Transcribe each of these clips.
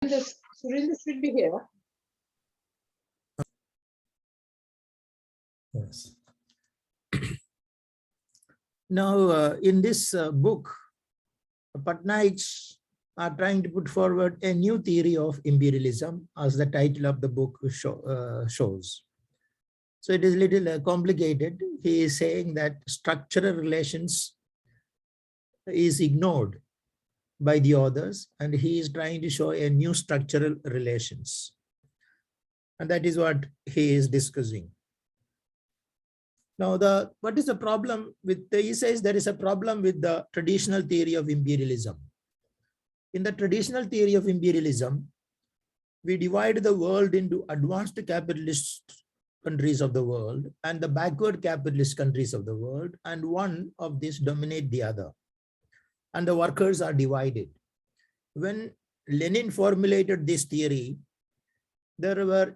Surinder should be here. Yes. Now, in this book, Patnaiks are trying to put forward a new theory of imperialism, as the title of the book shows. So it is a little complicated. He is saying that structural relations is ignored by the authors, and he is trying to show a new structural relations. And that is what he is discussing. Now, what is the problem with, he says there is a problem with the traditional theory of imperialism. In the traditional theory of imperialism, we divide the world into advanced capitalist countries of the world and the backward capitalist countries of the world, and one of these dominate the other. And the workers are divided. When Lenin formulated this theory, there were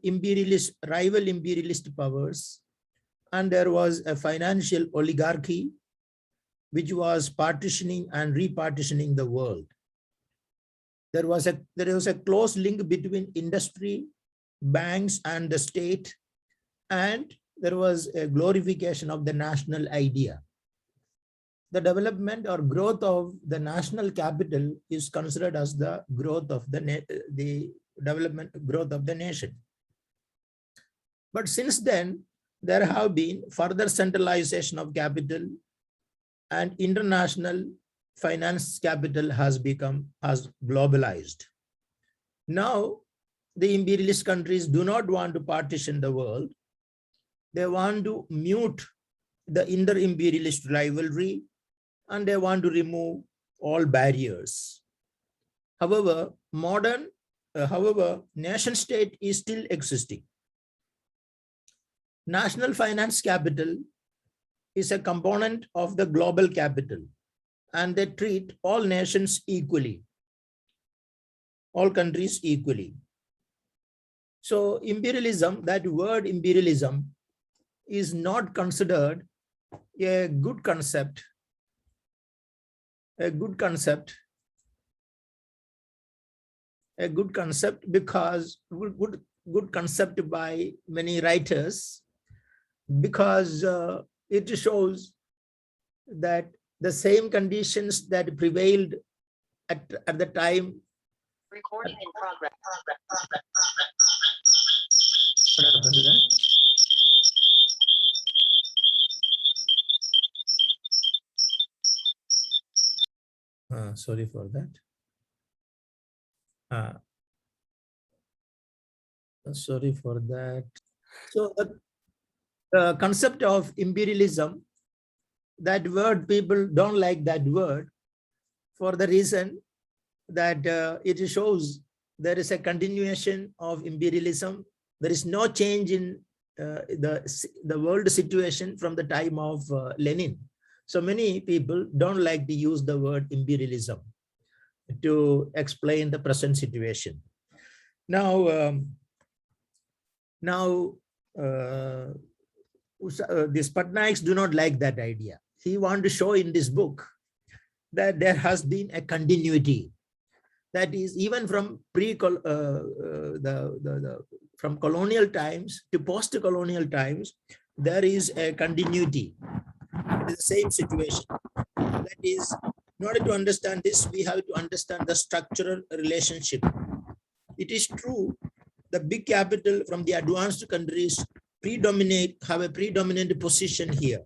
rival imperialist powers, and there was a financial oligarchy which was partitioning and repartitioning the world. There was a close link between industry, banks, and the state, and there was a glorification of the national idea. The development or growth of the national capital is considered as the growth of the development growth of the nation. But since then, there have been further centralization of capital, and international finance capital has globalized. Now, the imperialist countries do not want to partition the world. They want to mute the inter-imperialist rivalry, and they want to remove all barriers. However, nation state is still existing. National finance capital is a component of the global capital, and they treat all nations equally, all countries equally. So imperialism, that word imperialism, is not considered a good concept, because good concept by many writers, because it shows that the same conditions that prevailed at the time. Recording in progress. Sorry for that. Sorry for that. So the concept of imperialism, that word, people don't like that word for the reason that it shows there is a continuation of imperialism. There is no change in the world situation from the time of Lenin. So many people don't like to use the word imperialism to explain the present situation. Now, these Patnaiks do not like that idea. He wants to show in this book that there has been a continuity. That is, even from from colonial times to post-colonial times, there is a continuity. It is the same situation. That is, in order to understand this, we have to understand the structural relationship. It is true, the big capital from the advanced countries have a predominant position here.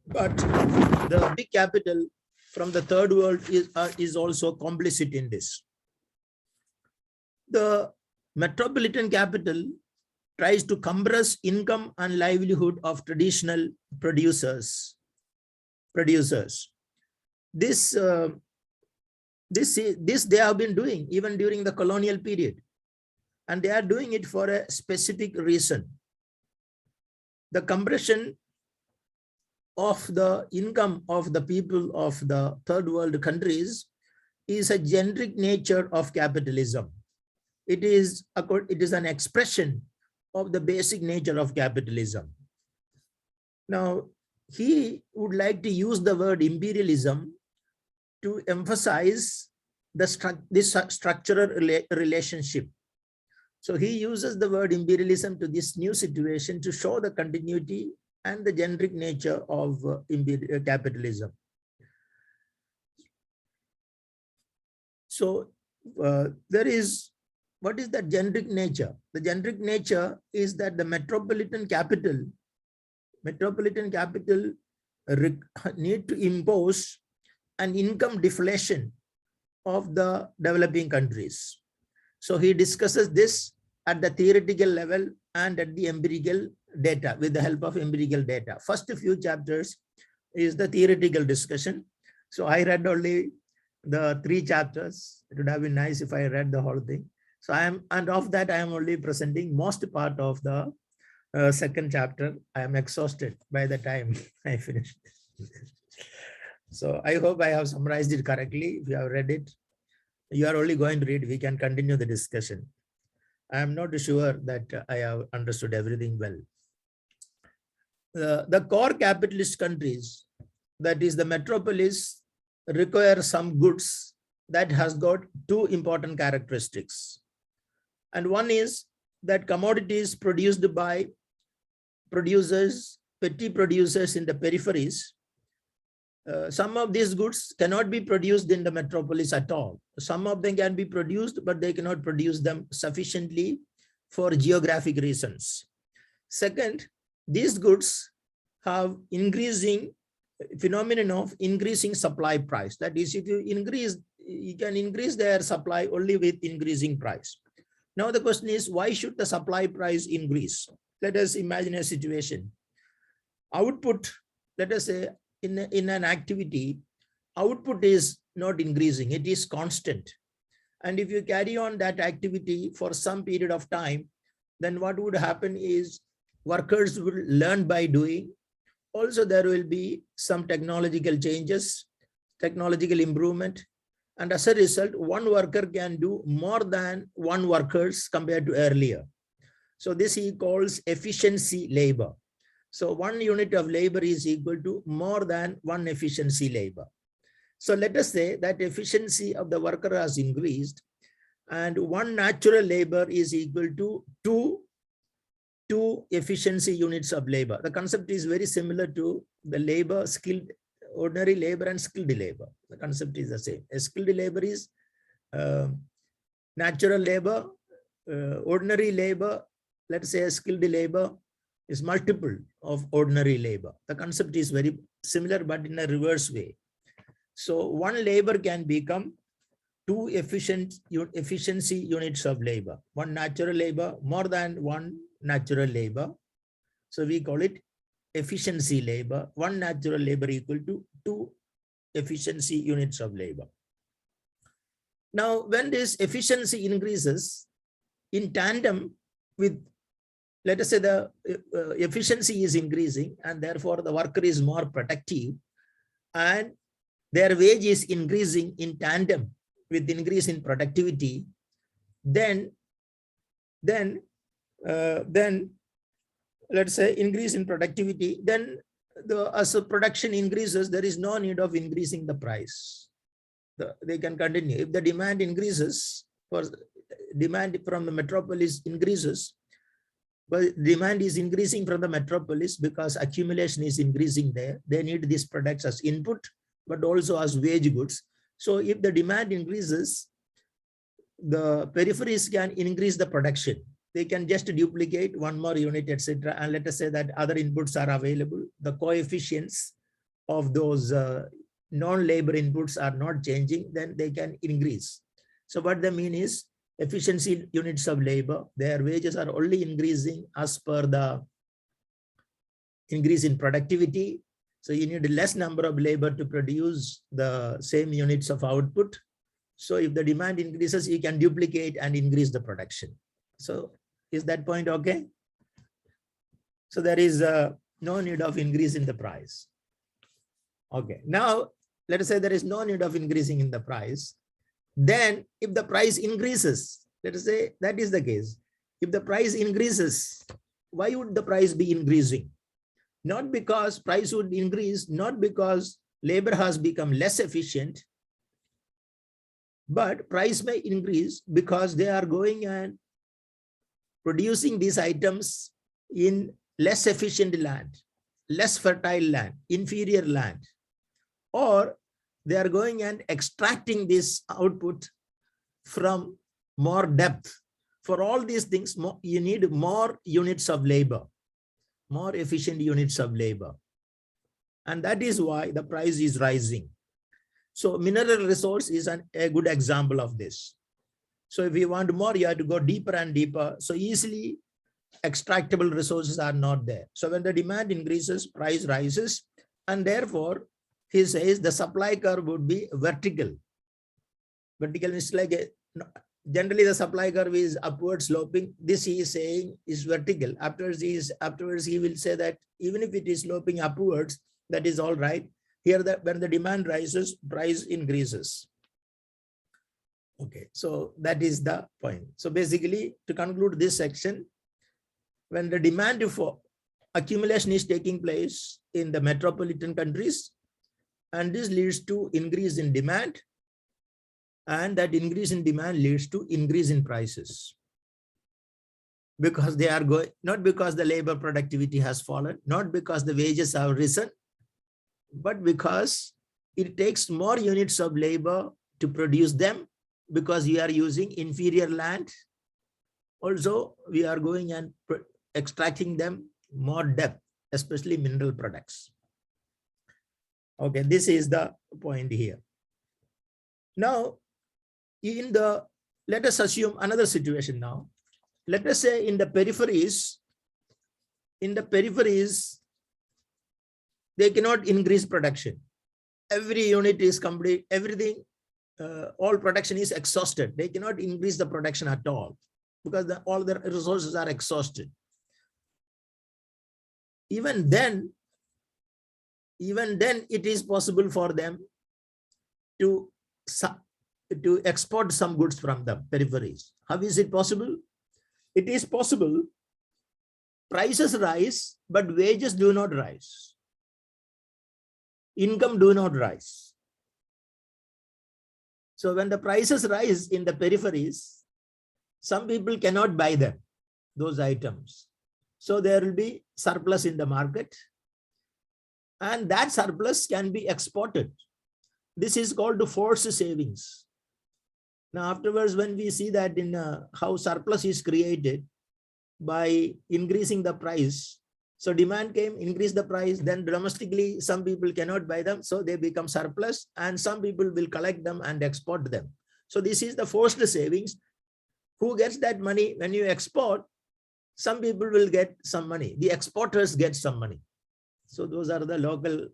But the big capital from the third world is also complicit in this. The metropolitan capital tries to compress income and livelihood of traditional producers. This they have been doing even during the colonial period, and they are doing it for a specific reason. The compression of the income of the people of the third world countries is a generic nature of capitalism. It is an expression of the basic nature of capitalism. Now, he would like to use the word imperialism to emphasize this structural relationship. So he uses the word imperialism to this new situation to show the continuity and the generic nature of capitalism. So there is, what is that generic nature? The generic nature is that the metropolitan capital need to impose an income deflation of the developing countries. So he discusses this at the theoretical level and at the empirical data, with the help of empirical data. First few chapters is the theoretical discussion. So I read only the 3 chapters. It would have been nice if I read the whole thing. So and of that I am only presenting most part of the second chapter. I am exhausted by the time I finished. So I hope I have summarized it correctly. If you have read it, you are only going to read, we can continue the discussion. I am not sure that I have understood everything well. The core capitalist countries, that is the metropolis, require some goods that has got 2 important characteristics. And one is that commodities produced by producers, petty producers in the peripheries, some of these goods cannot be produced in the metropolis at all. Some of them can be produced, but they cannot produce them sufficiently for geographic reasons. Second, these goods have increasing phenomenon of increasing supply price. That is, if you can increase their supply only with increasing price. Now the question is, why should the supply price increase? Let us imagine a situation. Output, let us say, in an activity, output is not increasing, it is constant. And if you carry on that activity for some period of time, then what would happen is workers will learn by doing. Also, there will be some technological changes, technological improvement. And as a result, one worker can do more than one workers compared to earlier. So this he calls efficiency labor. So 1 unit of labor is equal to more than 1 efficiency labor. So let us say that efficiency of the worker has increased and 1 natural labor is equal to 2 efficiency units of labor. The concept is very similar to the labor, skilled, ordinary labor and skilled labor. The concept is the same. A skilled labor is natural labor, ordinary labor, let's say a skilled labor is multiple of ordinary labor. The concept is very similar, but in a reverse way. So 1 labor can become 2 efficiency units of labor. 1 natural labor, more than 1 natural labor. So we call it efficiency labor. 1 natural labor equal to 2 efficiency units of labor. Now, when this efficiency increases in tandem with, let us say the efficiency is increasing and therefore the worker is more productive and their wage is increasing in tandem with increase in productivity, then let's say increase in productivity, then as the production increases, there is no need of increasing the price. They can continue. If the demand increases, for demand from the metropolis increases, but demand is increasing from the metropolis because accumulation is increasing there. They need these products as input, but also as wage goods. So if the demand increases, the peripheries can increase the production. They can just duplicate 1 more unit, etc. And let us say that other inputs are available. The coefficients of those non-labor inputs are not changing, then they can increase. So what they mean is efficiency units of labor, their wages are only increasing as per the increase in productivity. So you need less number of labor to produce the same units of output. So if the demand increases, you can duplicate and increase the production. So is that point okay? So there is no need of increase in the price. Okay, now let us say there is no need of increasing in the price. Then if the price increases, let us say that is the case. If the price increases, why would the price be increasing? Not because price would increase, not because labor has become less efficient. But price may increase because they are going and producing these items in less efficient land, less fertile land, inferior land, or they are going and extracting this output from more depth. For all these things, you need more units of labor, more efficient units of labor. And that is why the price is rising. So mineral resource is a good example of this. So if you want more, you have to go deeper and deeper. So easily extractable resources are not there. So when the demand increases, price rises. And therefore, he says the supply curve would be vertical. Vertical is like generally the supply curve is upward sloping. This he is saying is vertical. Afterwards he will say that even if it is sloping upwards, that is all right. Here, when the demand rises, price increases. Okay, so that is the point. So basically, to conclude this section, when the demand for accumulation is taking place in the metropolitan countries, and this leads to increase in demand, and that increase in demand leads to increase in prices. Because they are going, not because the labor productivity has fallen, not because the wages have risen, but because it takes more units of labor to produce them, because you are using inferior land. Also, we are going and extracting them more depth, especially mineral products. Okay, this is the point here. Now, let us assume another situation now. Let us say in the peripheries, they cannot increase production. Every unit is complete, everything, all production is exhausted. They cannot increase the production at all because all the resources are exhausted. Even then it is possible for them to export some goods from the peripheries. How is it possible? It is possible. Prices rise, but wages do not rise. Income do not rise. So when the prices rise in the peripheries, some people cannot buy them, those items. So there will be surplus in the market, and that surplus can be exported. This is called forced savings. Now afterwards, when we see that in how surplus is created by increasing the price, so demand came, increase the price, then domestically some people cannot buy them, so they become surplus, and some people will collect them and export them. So this is the forced savings. Who gets that money? When you export, some people will get some money. The exporters get some money. So those are the local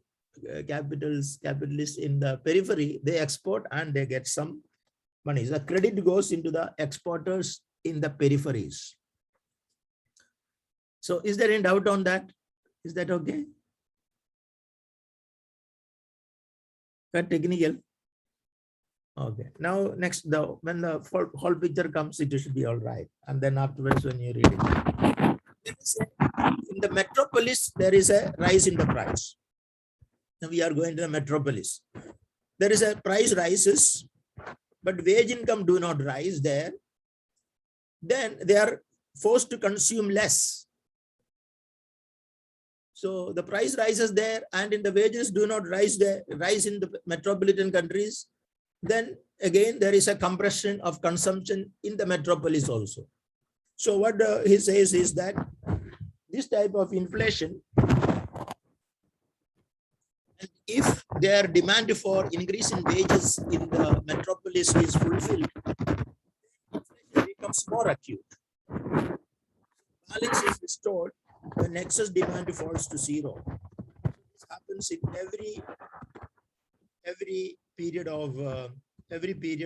capitalists in the periphery. They export and they get some money. The credit goes into the exporters in the peripheries. So is there any doubt on that? Is that okay? That technical? Okay. Now next, when the whole picture comes, it should be all right. And then afterwards, when you read it. In the metropolis, there is a rise in the price. Now we are going to the metropolis. There is a price rises, but wage income do not rise there. Then they are forced to consume less. So the price rises there, and in the wages do not rise there, rise in the metropolitan countries. Then again, there is a compression of consumption in the metropolis also. So what he says is that this type of inflation, if their demand for increase in wages in the metropolis is fulfilled, inflation becomes more acute. Balance is restored when excess demand falls to zero. This happens in every period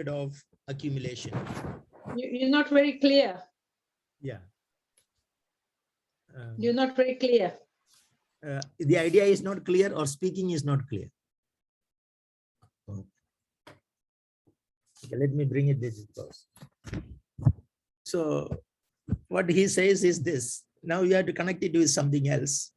of accumulation. You're not very clear. Yeah. You're not very clear. The idea is not clear, or speaking is not clear. Okay, let me bring it this close. So what he says is this. Now you have to connect it with something else.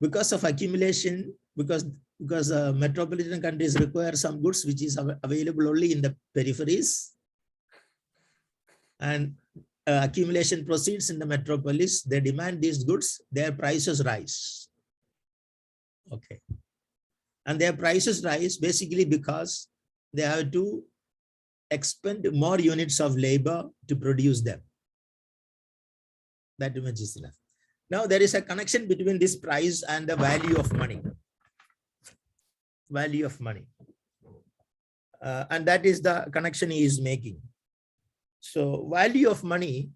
Because of accumulation, because because metropolitan countries require some goods which is available only in the peripheries, and accumulation proceeds in the metropolis. They demand these goods, their prices rise. Okay. And their prices rise basically because they have to expend more units of labor to produce them. That much is enough. Now there is a connection between this price and the value of money. Value of money. And that is the connection he is making. So value of money.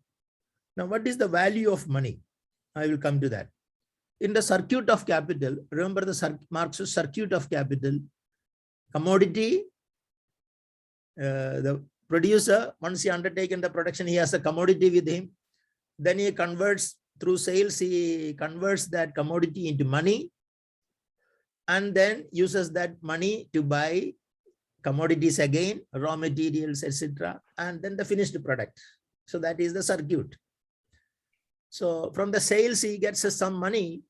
Now what is the value of money? I will come to that. In the circuit of capital, remember the Marx's circuit of capital, commodity, the producer, once he undertaken the production, he has a commodity with him. Then he converts through sales, he converts that commodity into money and then uses that money to buy commodities again, raw materials, etc. And then the finished product. So that is the circuit. So from the sales, he gets some money,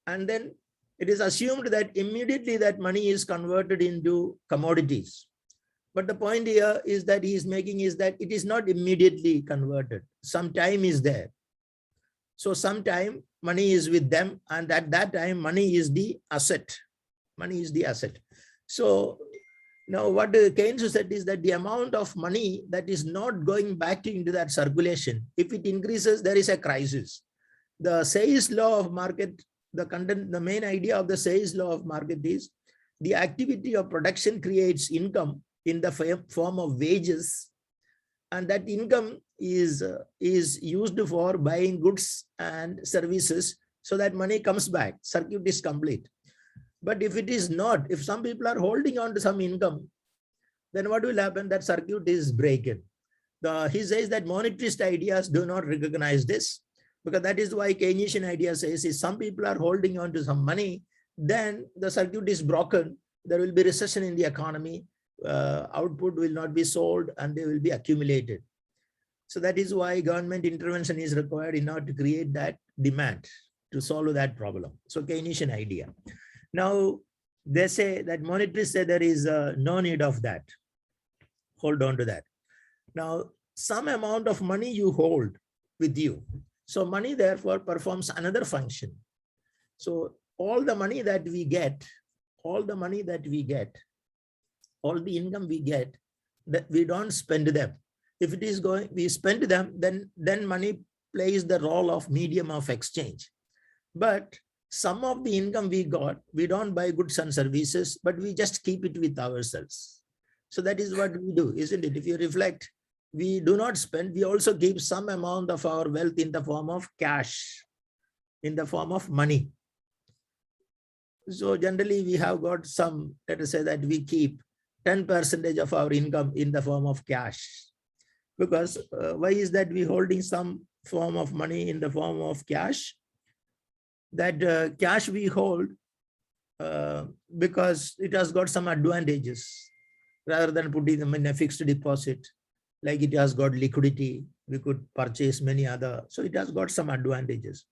and then it is assumed that immediately that money is converted into commodities. But the point here is that he is making is that it is not immediately converted. Some time is there. So sometime money is with them, and at that time money is the asset. Money is the asset. So now what Keynes said is that the amount of money that is not going back into that circulation, if it increases, there is a crisis. The Say's law of market, the main idea of the Say's law of market is the activity of production creates income in the form of wages, and that income is used for buying goods and services so that money comes back. Circuit is complete. But if it is not, if some people are holding on to some income, then what will happen? That circuit is broken. He says that monetarist ideas do not recognize this, because that is why Keynesian idea says if some people are holding on to some money, then the circuit is broken. There will be recession in the economy. Output will not be sold and they will be accumulated. So that is why government intervention is required in order to create that demand to solve that problem. So Keynesian idea. Now they say that monetarists say there is no need of that. Hold on to that. Now some amount of money you hold with you. So money therefore performs another function. So all the money that we get, all the income we get, that we don't spend them. If it is going, we spend them, then money plays the role of medium of exchange. But some of the income we got, we don't buy goods and services, but we just keep it with ourselves. So that is what we do, isn't it? If you reflect, we do not spend, we also keep some amount of our wealth in the form of cash, in the form of money. So generally we have got some, let us say that we keep 10% of our income in the form of cash. Because why is that we holding some form of money in the form of cash? That cash we hold because it has got some advantages rather than putting them in a fixed deposit. Like it has got liquidity, we could purchase many other, so it has got some advantages.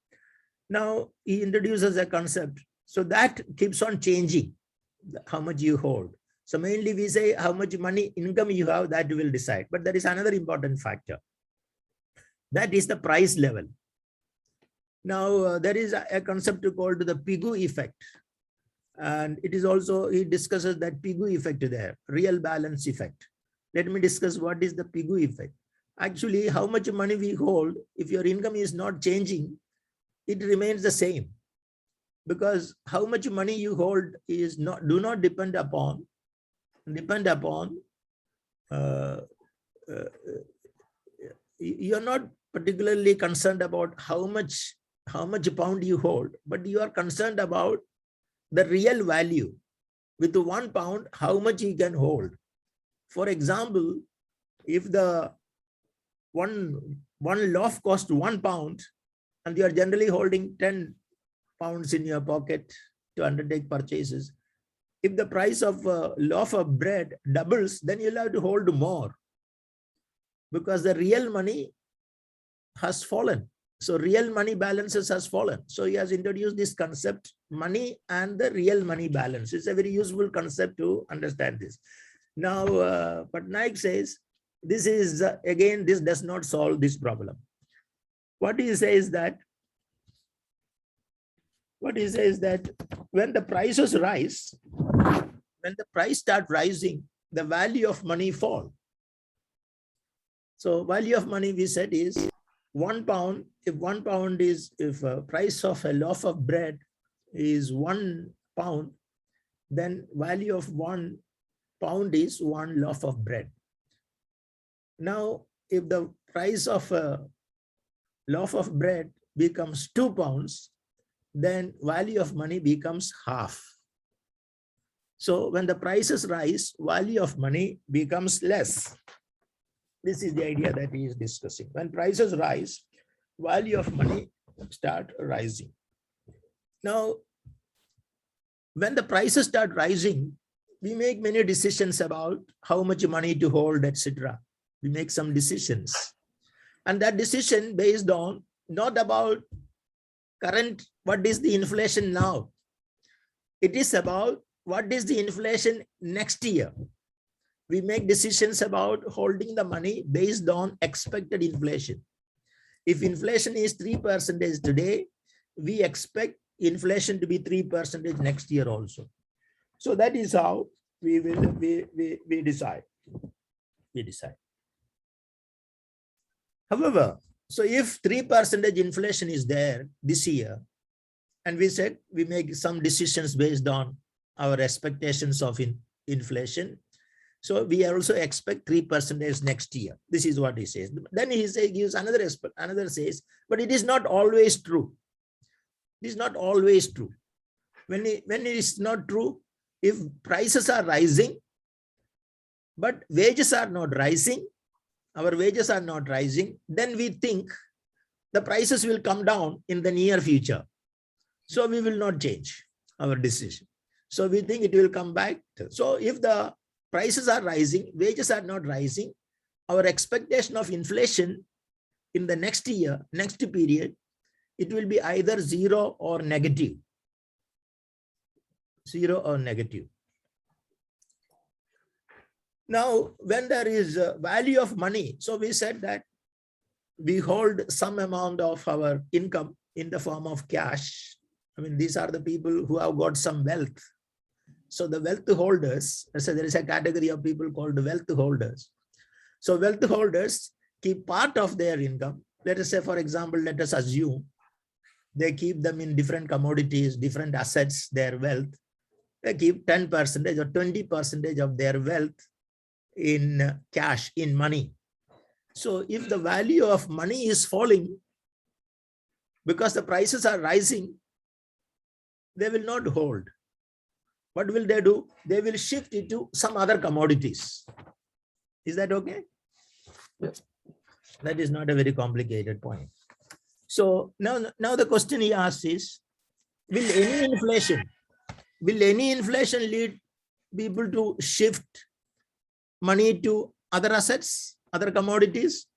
Now he introduces a concept, so that keeps on changing how much you hold. So mainly we say how much money income you have, that will decide. But there is another important factor. That is the price level. Now there is a concept called the Pigou effect. And it is also, he discusses that Pigou effect there, real balance effect. Let me discuss what is the Pigou effect. Actually, how much money we hold, if your income is not changing, it remains the same. Because how much money you hold is not, do not depend upon you are not particularly concerned about how much pound you hold, but you are concerned about the real value. With 1 pound, how much you can hold. For example, if the one loaf costs 1 pound and you are generally holding 10 pounds in your pocket to undertake purchases, if the price of a loaf of bread doubles, then you'll have to hold more because the real money has fallen. So real money balances has fallen. So he has introduced this concept money and the real money balance. It's a very useful concept to understand this. Now, Patnaik says, this is, again, this does not solve this problem. What he says that when the prices rise, when the price start rising, the value of money fall. So value of money, we said, is 1 pound. If 1 pound is, if a price of a loaf of bread is 1 pound, then value of 1 pound is 1 loaf of bread. Now, if the price of a loaf of bread becomes 2 pounds, then value of money becomes half. So when the prices rise, value of money becomes less. This is the idea that he is discussing. When prices rise, value of money start rising. Now, when the prices start rising, we make many decisions about how much money to hold, etc. We make some decisions. And that decision based on not about current, what is the inflation now? It is about what is the inflation next year. We make decisions about holding the money based on expected inflation. If inflation is 3% today, we expect inflation to be 3% next year also. So that is how we decide. We decide. However, so if 3% inflation is there this year, and we said we make some decisions based on our expectations of inflation, so we also expect 3% next year. This is what he says. Then he gives another aspect. Another says, but it is not always true. It is not always true. When it is not true, if prices are rising, but wages are not rising, our wages are not rising, then we think the prices will come down in the near future. So we will not change our decision. So we think it will come back. So if the prices are rising, wages are not rising, our expectation of inflation in the next year, next period, it will be either 0 or negative. 0 or negative. Now, when there is a value of money, so we said that we hold some amount of our income in the form of cash. I mean, these are the people who have got some wealth. So the wealth holders, so there is a category of people called wealth holders. So wealth holders keep part of their income. Let us say, for example, let us assume they keep them in different commodities, different assets, their wealth. They keep 10% or 20% of their wealth in cash, in money. So if the value of money is falling because the prices are rising, they will not hold. What will they do? They will shift it to some other commodities. Is that okay? Yes. That is not a very complicated point. So now the question he asks is, will any inflation lead people to shift money to other assets, other commodities?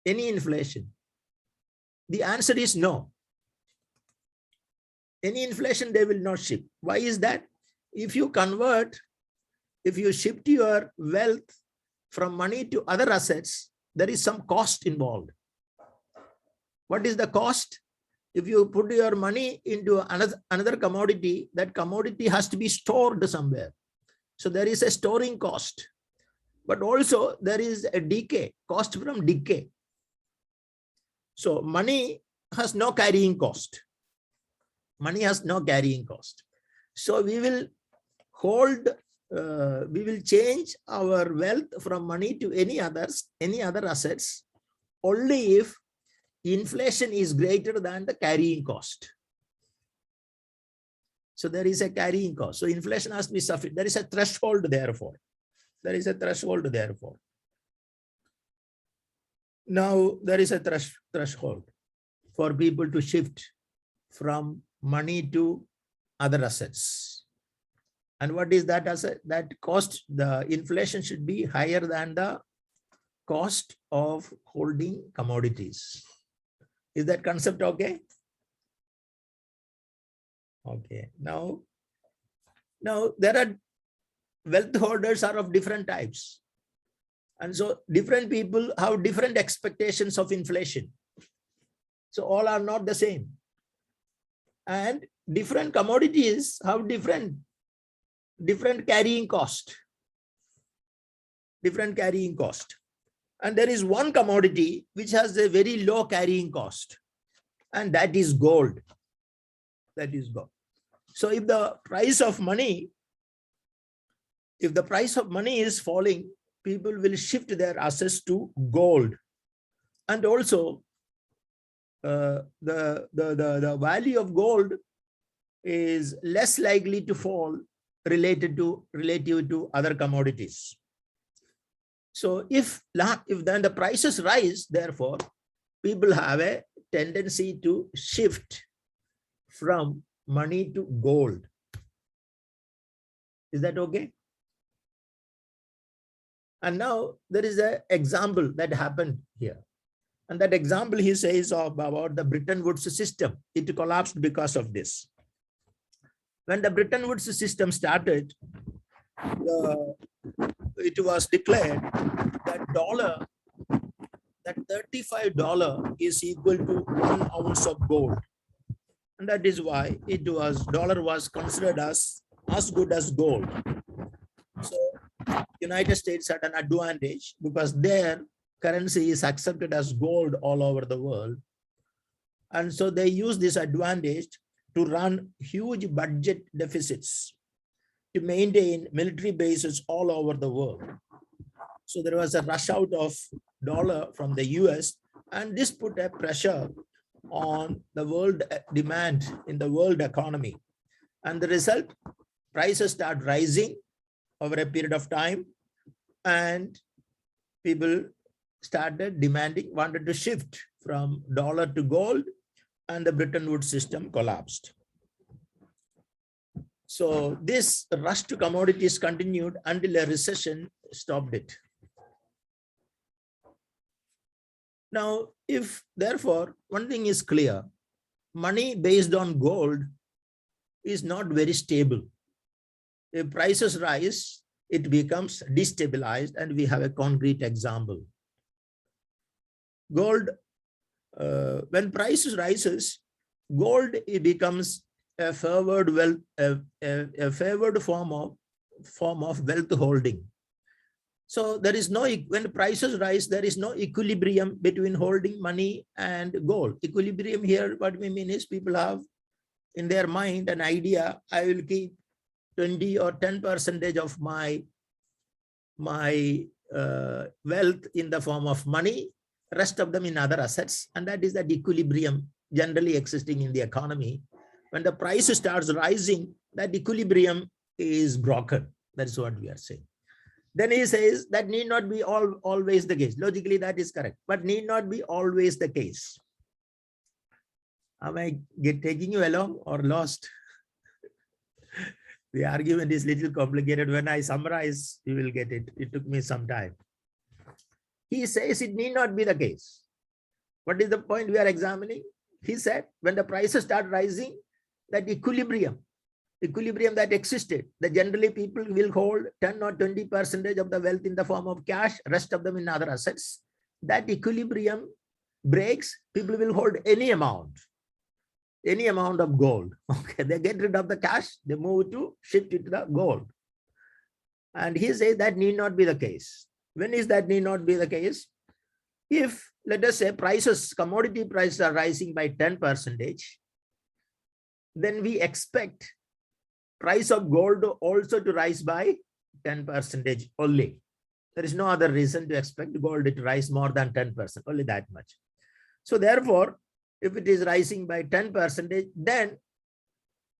Any inflation? The answer is no. Any inflation, they will not shift. Why is that? If you shift your wealth from money to other assets, there is some cost involved. What is the cost? If you put your money into another commodity, that commodity has to be stored somewhere. So there is a storing cost, but also there is a decay, cost from decay. So money has no carrying cost. Money has no carrying cost. So we will change our wealth from money to any other assets only if inflation is greater than the carrying cost. So there is a carrying cost. So inflation has to be sufficient. There is a threshold, therefore. There is a threshold, therefore. Now there is a threshold for people to shift from money to other assets. And what is that asset? That cost, the inflation should be higher than the cost of holding commodities. Is that concept okay? Okay. Now there are wealth holders are of different types. And so different people have different expectations of inflation. So all are not the same. And different commodities have different carrying cost. Different carrying cost. And there is one commodity which has a very low carrying cost. And that is gold. That is gold. So if the price of money is falling, people will shift their assets to gold. And also the value of gold is less likely to fall relative to other commodities. So if then the prices rise, therefore people have a tendency to shift from money to gold. Is that okay? And now there is an example that happened here. And that example he says about the Bretton Woods system. It collapsed because of this. When the Bretton Woods system started, it was declared that $35 is equal to 1 ounce of gold. And that is why dollar was considered as good as gold. So United States had an advantage because their currency is accepted as gold all over the world. And so they use this advantage to run huge budget deficits to maintain military bases all over the world. So there was a rush out of dollar from the US, and this put a pressure on the world demand in the world economy. And the result, prices start rising over a period of time, and people started wanted to shift from dollar to gold, and the Bretton Woods system collapsed. So this rush to commodities continued until a recession stopped it. Now, therefore, one thing is clear, money based on gold is not very stable. If prices rise, it becomes destabilized, and we have a concrete example. Gold, when prices rises, gold becomes a favored form of wealth holding. So there is no, when prices rise, there is no equilibrium between holding money and gold. Equilibrium here, what we mean is people have in their mind an idea, I will keep 20 or 10% of my wealth in the form of money, rest of them in other assets. And that is that equilibrium generally existing in the economy. When the price starts rising, that equilibrium is broken. That's what we are saying. Then he says that need not be always the case. Logically, that is correct, but need not be always the case. Am I taking you along or lost? The argument is a little complicated. When I summarize, you will get it. It took me some time. He says it need not be the case. What is the point we are examining? He said when the prices start rising, that equilibrium that existed, that generally people will hold 10 or 20% of the wealth in the form of cash, rest of them in other assets. That equilibrium breaks, people will hold any amount of gold. Okay, they get rid of the cash, they shift it to the gold. And he says that need not be the case. When is that need not be the case? If, let us say, commodity prices are rising by 10%, then we expect price of gold also to rise by 10% only. There is no other reason to expect gold to rise more than 10%, only that much. So therefore, if it is rising by 10%, then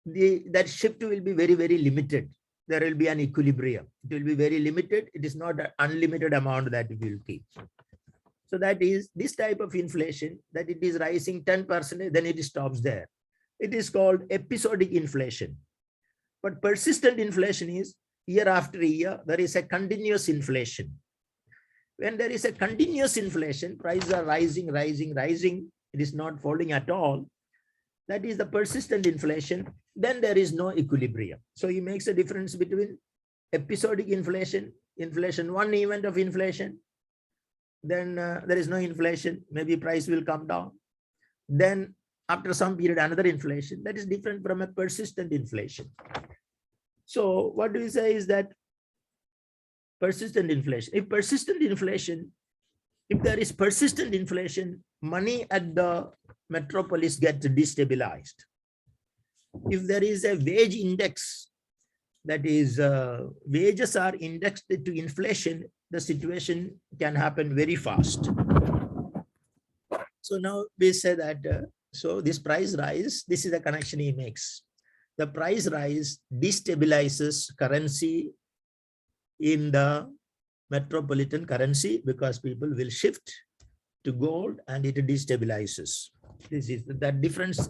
that shift will be very, very limited. There will be an equilibrium. It will be very limited. It is not an unlimited amount that we will keep. So that is this type of inflation, that it is rising 10%, then it stops there. It is called episodic inflation. But persistent inflation is year after year, there is a continuous inflation. When there is a continuous inflation, prices are rising, it is not falling at all, that is the persistent inflation, then there is no equilibrium. So he makes a difference between episodic inflation, one event of inflation, then there is no inflation, maybe price will come down. Then after some period, another inflation, that is different from a persistent inflation. So what do we say is that persistent inflation, if there is persistent inflation, money at the metropolis gets destabilized. If there is a wage index, that is wages are indexed to inflation, the situation can happen very fast. So now we say that, so this price rise, this is the connection he makes. The price rise destabilizes currency in the metropolitan currency because people will shift to gold and it destabilizes. This is that difference,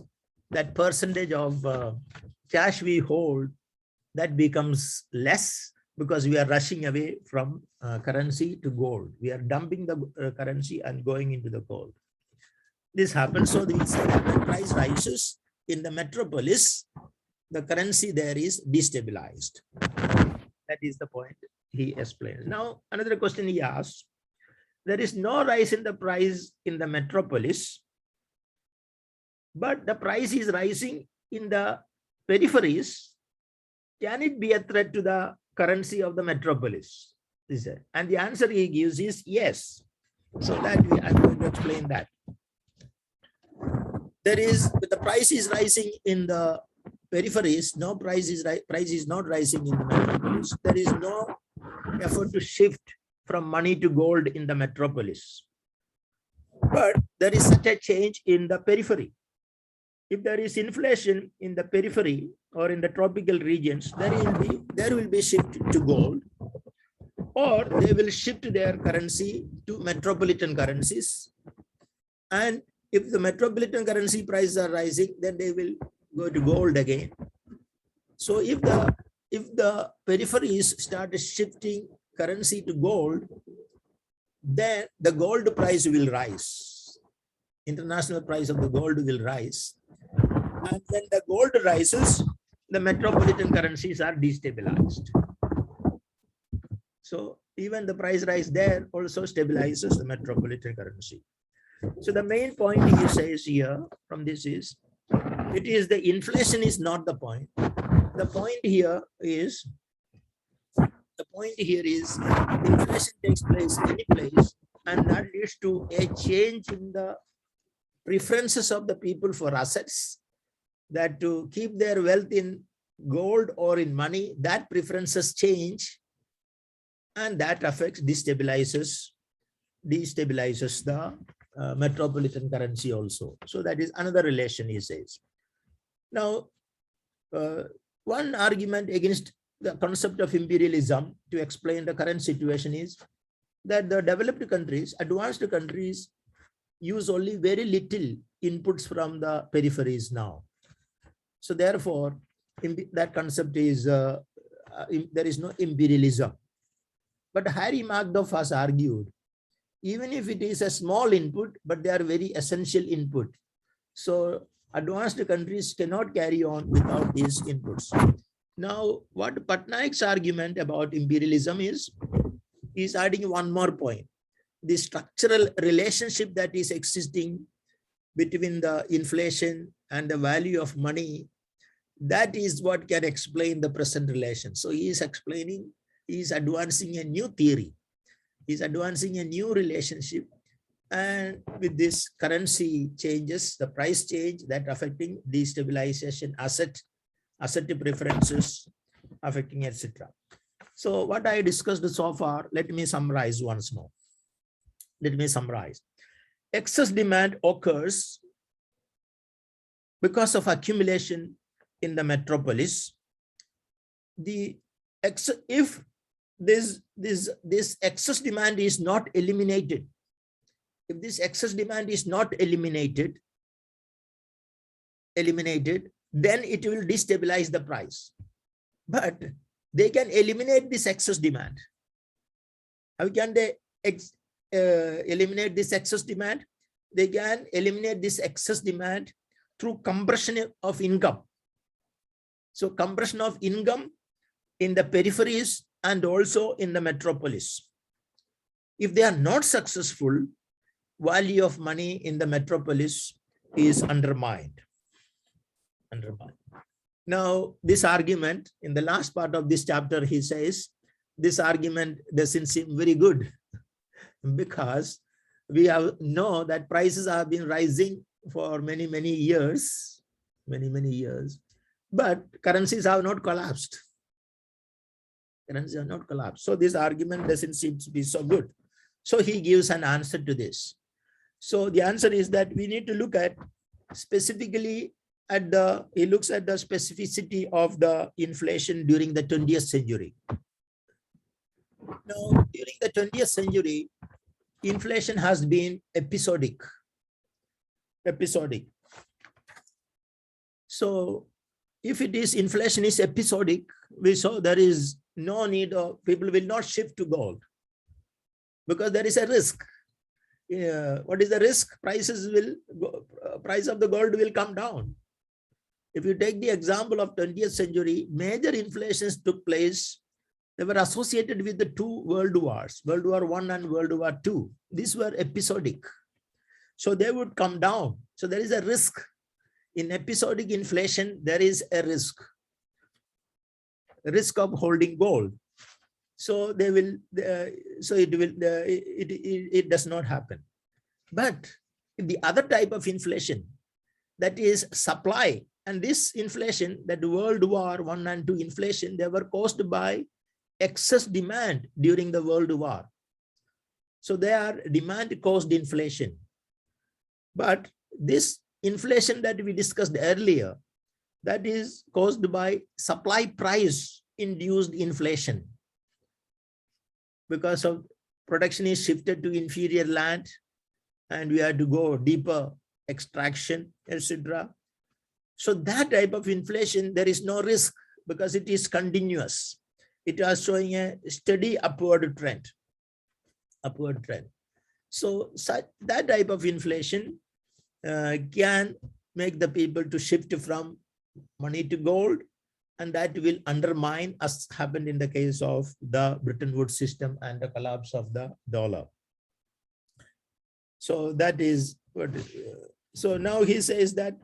that percentage of cash we hold, that becomes less because we are rushing away from currency to gold. We are dumping the currency and going into the gold. This happens. So the price rises in the metropolis, the currency there is destabilized. That is the point he explains. Now, another question he asks, there is no rise in the price in the metropolis, but the price is rising in the peripheries. Can it be a threat to the currency of the metropolis? And the answer he gives is yes. So that I'm going to explain that. The price is rising in the peripheries. No price is not rising in the metropolis. There is no effort to shift from money to gold in the metropolis. But there is such a change in the periphery. If there is inflation in the periphery or in the tropical regions, there will be shift to gold, or they will shift their currency to metropolitan currencies. And if the metropolitan currency prices are rising, then they will go to gold again. So if the peripheries start shifting currency to gold, then the gold price will rise. International price of the gold will rise. And when the gold rises, the metropolitan currencies are destabilized. So even the price rise there also stabilizes the metropolitan currency. So the main point he says here from this is, it is the inflation is not the point. The point here is, inflation takes place any place, and that leads to a change in the preferences of the people for assets, that to keep their wealth in gold or in money, that preferences change, and that affects, destabilizes the metropolitan currency also. So that is another relation, he says. Now, one argument against the concept of imperialism to explain the current situation is that the developed countries, advanced countries, use only very little inputs from the peripheries now. So therefore, that concept is, there is no imperialism. But Harry Magdoff has argued, even if it is a small input, but they are very essential input. So advanced countries cannot carry on without these inputs. Now, what Patnaik's argument about imperialism is adding one more point. The structural relationship that is existing between the inflation and the value of money, that is what can explain the present relation. So he is explaining, he is advancing a new theory. He is advancing a new relationship. And with this currency changes, the price change, that affecting destabilization, asset preferences affecting, etc. So what I discussed so far, let me summarize once more. Let me summarize. Excess demand occurs because of accumulation in the metropolis. If this excess demand is not eliminated, if this excess demand is not eliminated, then it will destabilize the price. But they can eliminate this excess demand. How can they eliminate this excess demand? They can eliminate this excess demand through compression of income. So compression of income in the peripheries and also in the metropolis. If they are not successful, value of money in the metropolis is undermined. Now, this argument in the last part of this chapter, he says, this argument doesn't seem very good because we know that prices have been rising for many years, but currencies have not collapsed. So this argument doesn't seem to be so good. So he gives an answer to this. So the answer is that we need to look at specifically at he looks at the specificity of the inflation during the 20th century. Now, during the 20th century, inflation has been episodic. So if it is inflation is episodic, we saw there is no need of, people will not shift to gold because there is a risk. What is the risk? Price of the gold will come down. If you take the example of 20th century, major inflations took place. They were associated with the two world wars, World War I and World War II. These were episodic. So they would come down. So there is a risk. In episodic inflation, there is a risk of holding gold. So they will, it does not happen. But the other type of inflation, that is supply, and this inflation, that World War I and II inflation, they were caused by excess demand during the World War. So they are demand-caused inflation. But this inflation that we discussed earlier, that is caused by supply price induced inflation. Because of production is shifted to inferior land and we had to go deeper extraction, etc. So that type of inflation, there is no risk because it is continuous. It is showing a steady upward trend. So that type of inflation can make the people to shift from money to gold, and that will undermine, as happened in the case of the Bretton Woods system and the collapse of the dollar. So that is what. So now he says that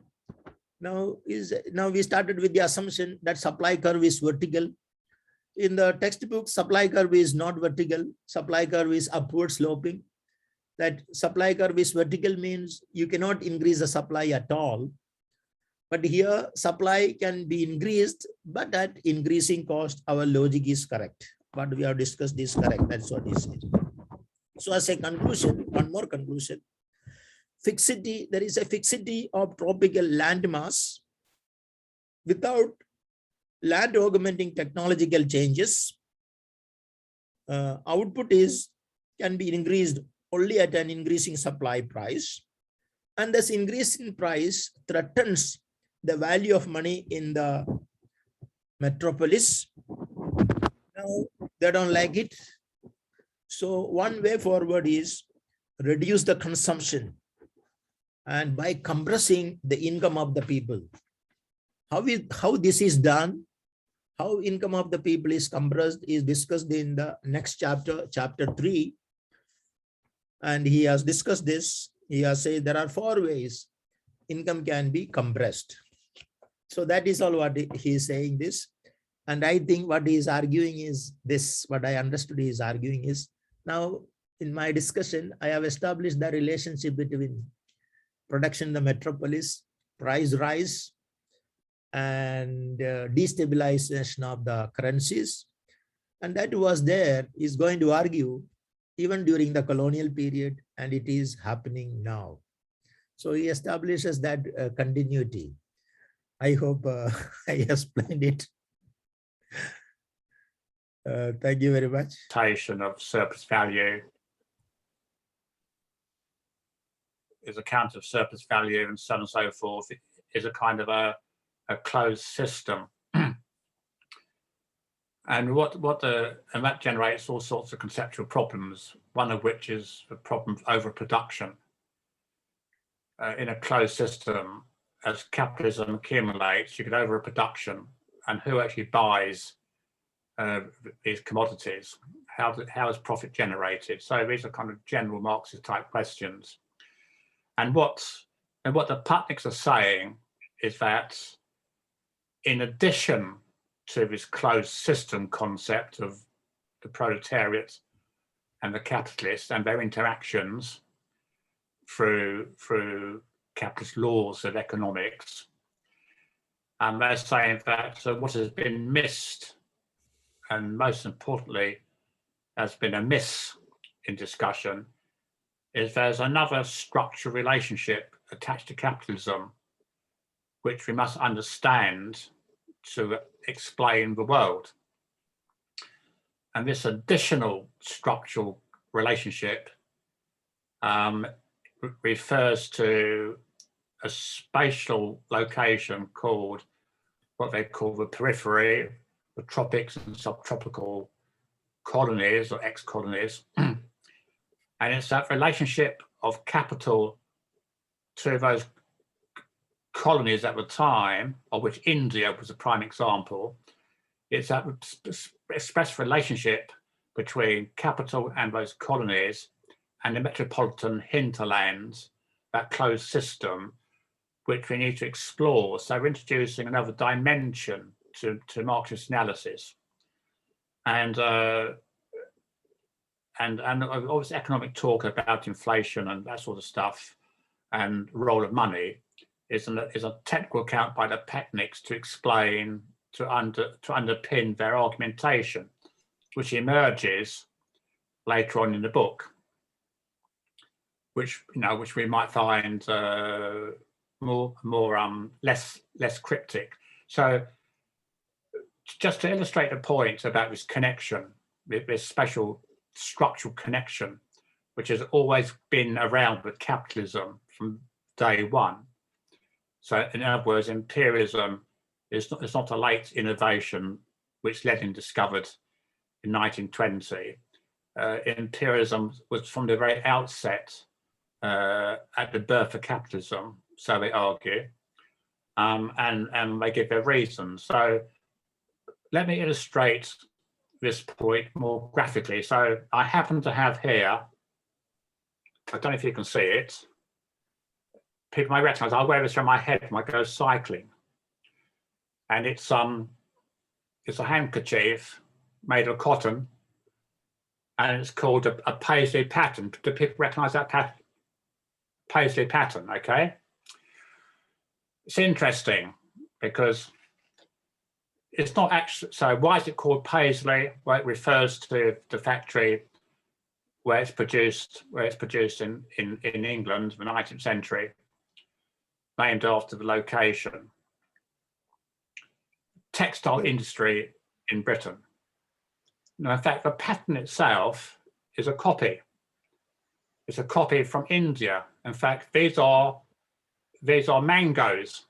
now we started with the assumption that supply curve is vertical. In the textbook, supply curve is not vertical. Supply curve is upward sloping. That supply curve is vertical means you cannot increase the supply at all. But here supply can be increased, but at increasing cost, our logic is correct. What we have discussed is correct. That's what he said. So as a conclusion, one more conclusion. Fixity, there is a fixity of tropical land mass. Without land augmenting technological changes, output can be increased only at an increasing supply price. And this increase in price threatens the value of money in the metropolis. Now, they don't like it. So one way forward is reduce the consumption and by compressing the income of the people. How this is done, how income of the people is compressed is discussed in the next chapter, chapter 3. And he has discussed this. He has said there are 4 ways income can be compressed. So that is all what he is saying this. And I think what he is arguing is this, what I understood he is arguing is, now in my discussion, I have established the relationship between production in the metropolis, price rise, and destabilization of the currencies. And that was there, is going to argue even during the colonial period, and it is happening now. So he establishes that continuity. I hope I explained it. Thank you very much. Of surplus value is account of surplus value and so on and so forth is a kind of a closed system. And and that generates all sorts of conceptual problems, one of which is the problem of overproduction. In a closed system, as capitalism accumulates, you get overproduction, and who actually buys these commodities? How is profit generated? So these are kind of general Marxist type questions. And what the Patnaiks are saying is that in addition to this closed system concept of the proletariat and the capitalists and their interactions through capitalist laws of economics, and they're saying that what has been missed, and most importantly has been a miss in discussion, is there's another structural relationship attached to capitalism which we must understand to explain the world. And this additional structural relationship refers to a spatial location called what they call the periphery, the tropics and subtropical colonies or ex-colonies. And it's that relationship of capital to those colonies at the time, of which India was a prime example. It's that express relationship between capital and those colonies and the metropolitan hinterlands, that closed system, which we need to explore. So we're introducing another dimension to Marxist analysis. And obviously economic talk about inflation and that sort of stuff and role of money is a technical account by the Patnaiks to explain, to underpin their argumentation, which emerges later on in the book, which we might find less cryptic. So just to illustrate the point about this connection, this special structural connection, which has always been around with capitalism from day one. So in other words, imperialism is not a late innovation which Lenin discovered in 1920. Imperialism was from the very outset at the birth of capitalism, so they argue, and they give their reasons. So let me illustrate this point more graphically. So I happen to have here, I don't know if you can see it, people may recognize, I wear this around my head when I go cycling. And it's a handkerchief made of cotton, and it's called a paisley pattern. Do people recognize that pattern? Paisley pattern, okay? It's interesting because it's not actually, so why is it called paisley? Well, it refers to the factory where it's produced in England in the 19th century, named after the location. Textile industry in Britain. Now, in fact, the pattern itself is a copy. It's a copy from India. In fact, these are mangoes.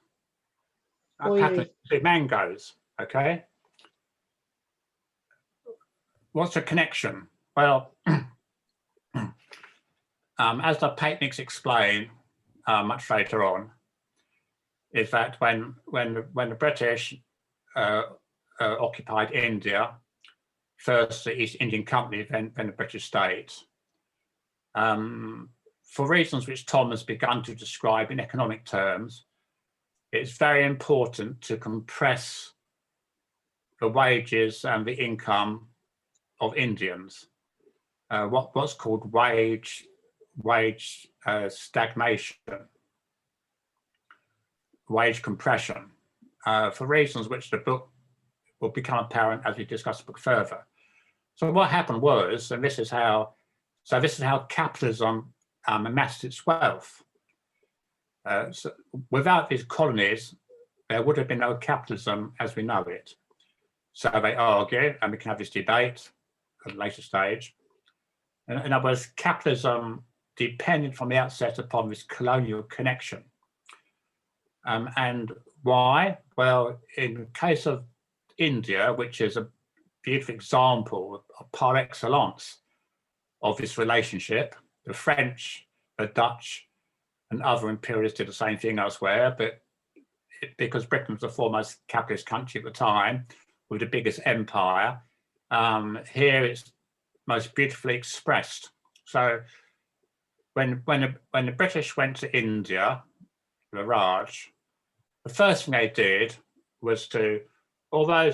Pattern is mangoes. Okay. What's the connection? Well, as the Patnaiks explain much later on, is that when the British occupied India, first the East Indian Company, then the British state, for reasons which Tom has begun to describe in economic terms, it's very important to compress the wages and the income of Indians. What's called wage stagnation, wage compression, for reasons which the book will become apparent as we discuss the book further. So what happened was, and this is how capitalism amassed its wealth. So without these colonies, there would have been no capitalism as we know it. So they argue, and we can have this debate at a later stage. In other words, capitalism depended from the outset upon this colonial connection. And why? Well, in the case of India, which is a beautiful example par excellence of this relationship, the French, the Dutch, and other imperialists did the same thing elsewhere, but because Britain was the foremost capitalist country at the time, with the biggest empire, here it's most beautifully expressed. So when the British went to India, the Raj, the first thing they did was to, although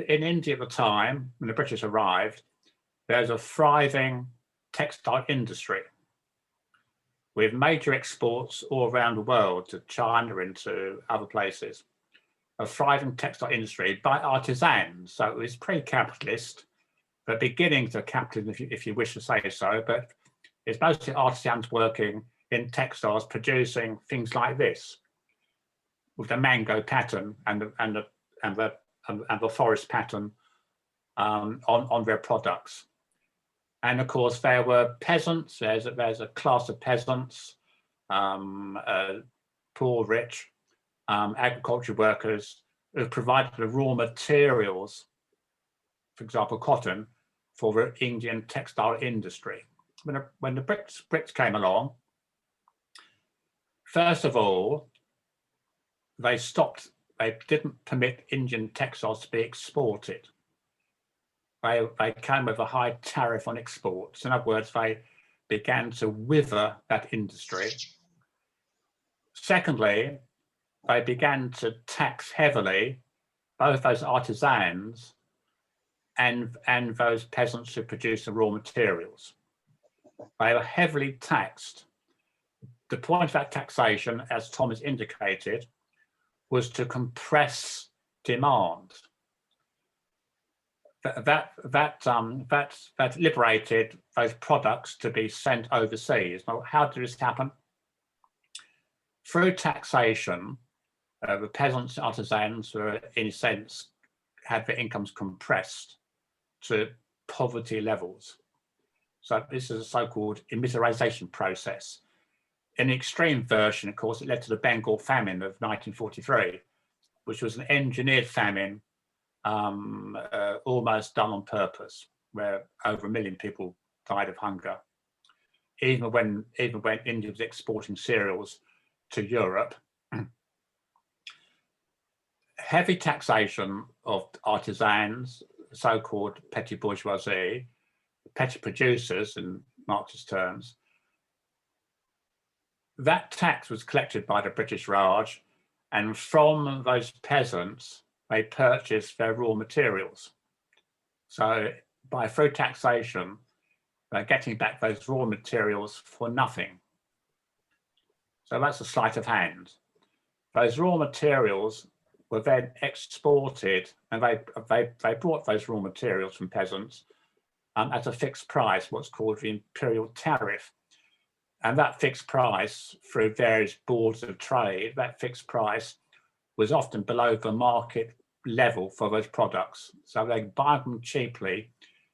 in India at the time, when the British arrived, there's a thriving textile industry with major exports all around the world to China and to other places. A thriving textile industry by artisans. So it was pre-capitalist, the beginnings of capitalism, if you wish to say so, but it's mostly artisans working in textiles, producing things like this, with the mango pattern and the forest pattern on their products. And of course, there were peasants. There's a class of peasants, poor, rich, agriculture workers who provided the raw materials, for example, cotton, for the Indian textile industry. When the Brits came along, first of all, they didn't permit Indian textiles to be exported. They came with a high tariff on exports. In other words, they began to wither that industry. Secondly, they began to tax heavily both those artisans and those peasants who produce the raw materials. They were heavily taxed. The point of that taxation, as Tom has indicated, was to compress demand. That liberated those products to be sent overseas. Now, how did this happen? Through taxation, the peasants and artisans were, in a sense, had their incomes compressed to poverty levels. So this is a so-called immiserization process. In the extreme version, of course, it led to the Bengal famine of 1943, which was an engineered famine, almost done on purpose, where over 1 million people died of hunger. Even when India was exporting cereals to Europe, heavy taxation of artisans, so-called petty bourgeoisie, petty producers in Marxist terms, that tax was collected by the British Raj, and from those peasants, they purchased their raw materials. So through taxation, they're getting back those raw materials for nothing. So that's a sleight of hand. Those raw materials were then exported, and they brought those raw materials from peasants at a fixed price, what's called the imperial tariff. And that fixed price, through various boards of trade, that fixed price was often below the market level for those products. So they buy them cheaply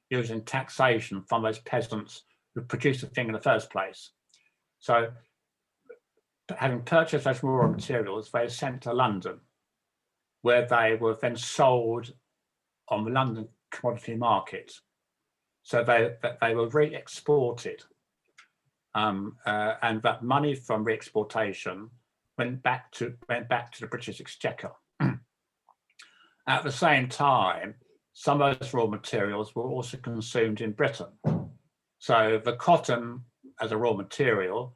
using taxation from those peasants who produced the thing in the first place. So having purchased those raw materials, they were sent to London, where they were then sold on the London commodity market. So they were re-exported. And that money from re-exportation went back to the British Exchequer. At the same time, some of those raw materials were also consumed in Britain. So the cotton as a raw material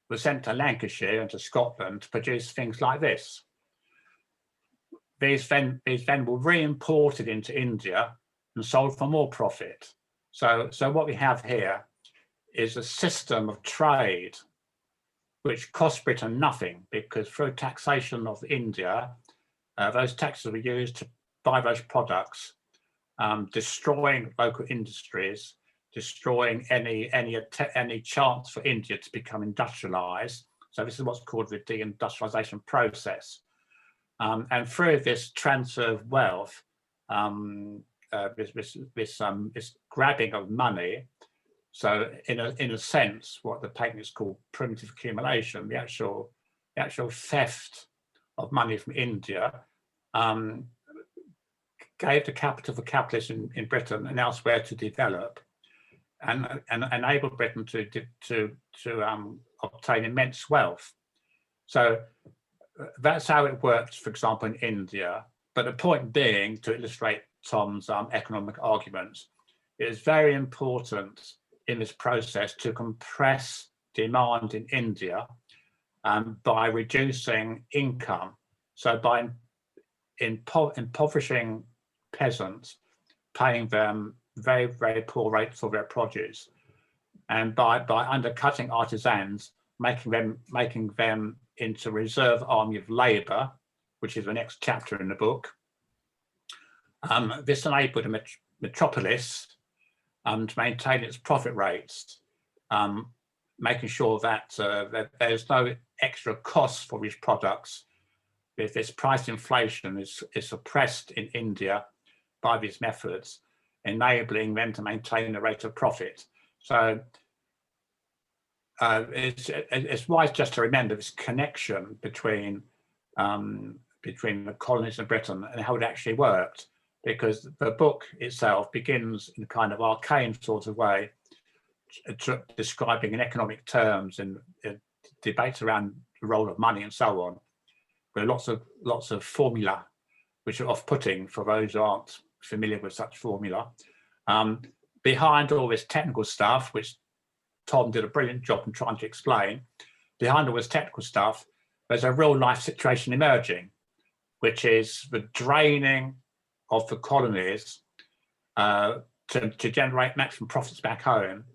was sent to Lancashire and to Scotland to produce things like this. These then were re-imported into India and sold for more profit. So what we have here is a system of trade which cost Britain nothing, because through taxation of India, those taxes were used to buy those products, destroying local industries, destroying any chance for India to become industrialized. So this is what's called the deindustrialization process. And through this transfer of wealth, this grabbing of money, so in a sense, what the Patnaik call primitive accumulation, the actual theft of money from India, gave the capital for capitalists in Britain and elsewhere to develop, and enabled Britain to obtain immense wealth. So that's how it works, for example, in India. But the point being, to illustrate Tom's economic arguments, it is very important in this process to compress demand in India by reducing income. So by impoverishing peasants, paying them very, very poor rates for their produce, and by undercutting artisans, making them into reserve army of labour, which is the next chapter in the book. This enabled a metropolis to maintain its profit rates, making sure that, that there's no extra costs for these products. If this price inflation is suppressed in India by these methods, enabling them to maintain the rate of profit. So it's wise just to remember this connection between the colonies and Britain and how it actually worked, because the book itself begins in a kind of arcane sort of way, describing in economic terms and debates around the role of money and so on, with lots of formula, which are off-putting for those who aren't familiar with such formula. Behind all this technical stuff, which Tom did a brilliant job in trying to explain, behind all this technical stuff, there's a real life situation emerging, which is the draining of the colonies to generate maximum profits back home.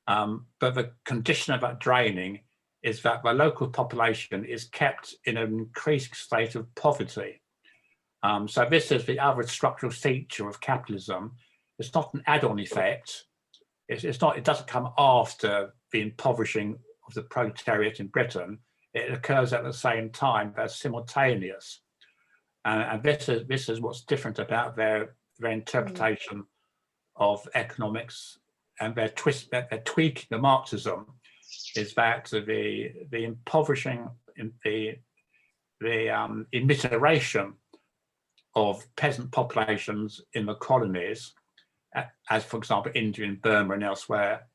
But the condition of that draining is that the local population is kept in an increased state of poverty. So this is the other structural feature of capitalism. It's not an add-on effect. It doesn't come after the impoverishing of the proletariat in Britain. It occurs at the same time. They're simultaneous. And this is what's different about their interpretation of economics and their tweaking the Marxism, is that the impoverishing, the immiseration of peasant populations in the colonies, as for example India and Burma and elsewhere,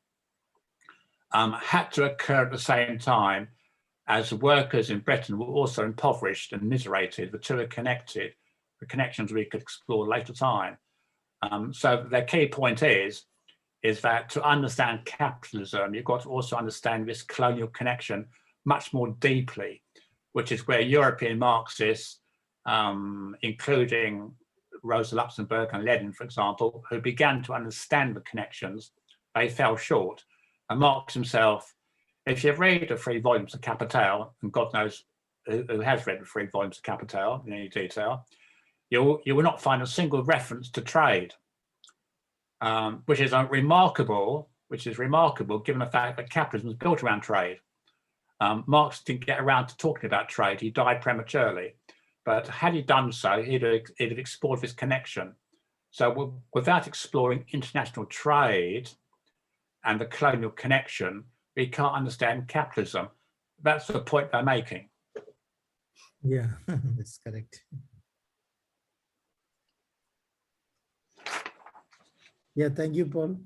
had to occur at the same time as workers in Britain were also impoverished and miserated. The two are connected. The connections we could explore later time. So their key point is that to understand capitalism, you've got to also understand this colonial connection much more deeply, which is where European Marxists, including Rosa Luxemburg and Lenin, for example, who began to understand the connections, they fell short. And Marx himself, if you read the 3 volumes of Capital, and God knows who has read the 3 volumes of Capital in any detail, you will not find a single reference to trade, which is remarkable given the fact that capitalism was built around trade. Marx didn't get around to talking about trade. He died prematurely. But had he done so, he'd have explored this connection. So without exploring international trade and the colonial connection, we can't understand capitalism. That's the point they're making. Yeah, that's correct. Yeah, thank you, Paul.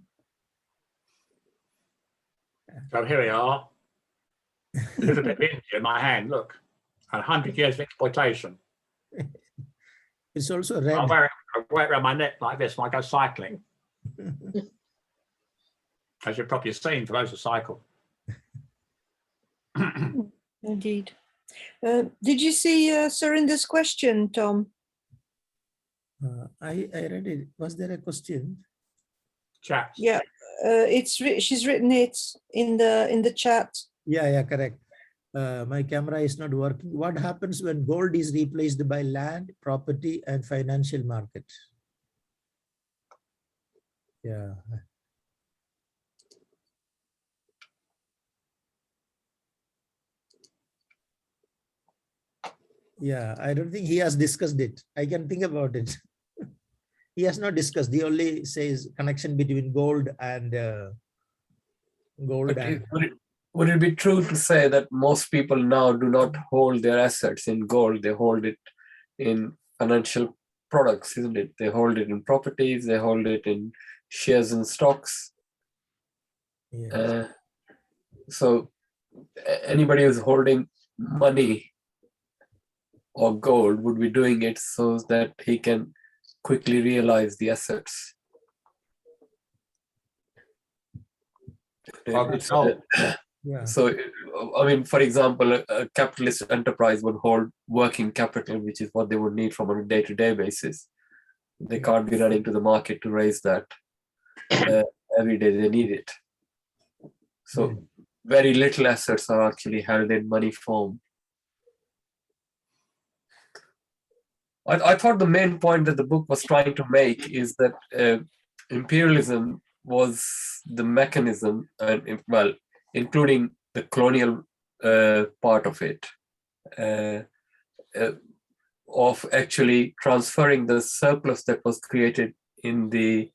So here we are. A little bit of India in my hand, look. 100 years of exploitation. It's also red. I wear it around my neck like this when I go cycling. As you've probably seen for those who cycle. Indeed. Did you see Surinder's question, Tom? I read it. Was there a question? Chat. Yeah, she's written it in the chat. Yeah, correct. My camera is not working. What happens when gold is replaced by land, property, and financial market? Yeah. Yeah, I don't think he has discussed it. I can think about it. He has not discussed. He only says connection between gold and gold. And would it be true to say that most people now do not hold their assets in gold? They hold it in financial products, isn't it? They hold it in properties. They hold it in shares and stocks. yeah. So anybody who's holding money or gold would be doing it so that he can quickly realize the assets. It's, Yeah. so, I mean, for example, a capitalist enterprise would hold working capital, which is what they would need from a day-to-day basis. They can't be running to the market to raise that every day. They need it. So very little assets are actually held in money form. I thought the main point that the book was trying to make is that imperialism was the mechanism, and well, including the colonial part of it, of actually transferring the surplus that was created in the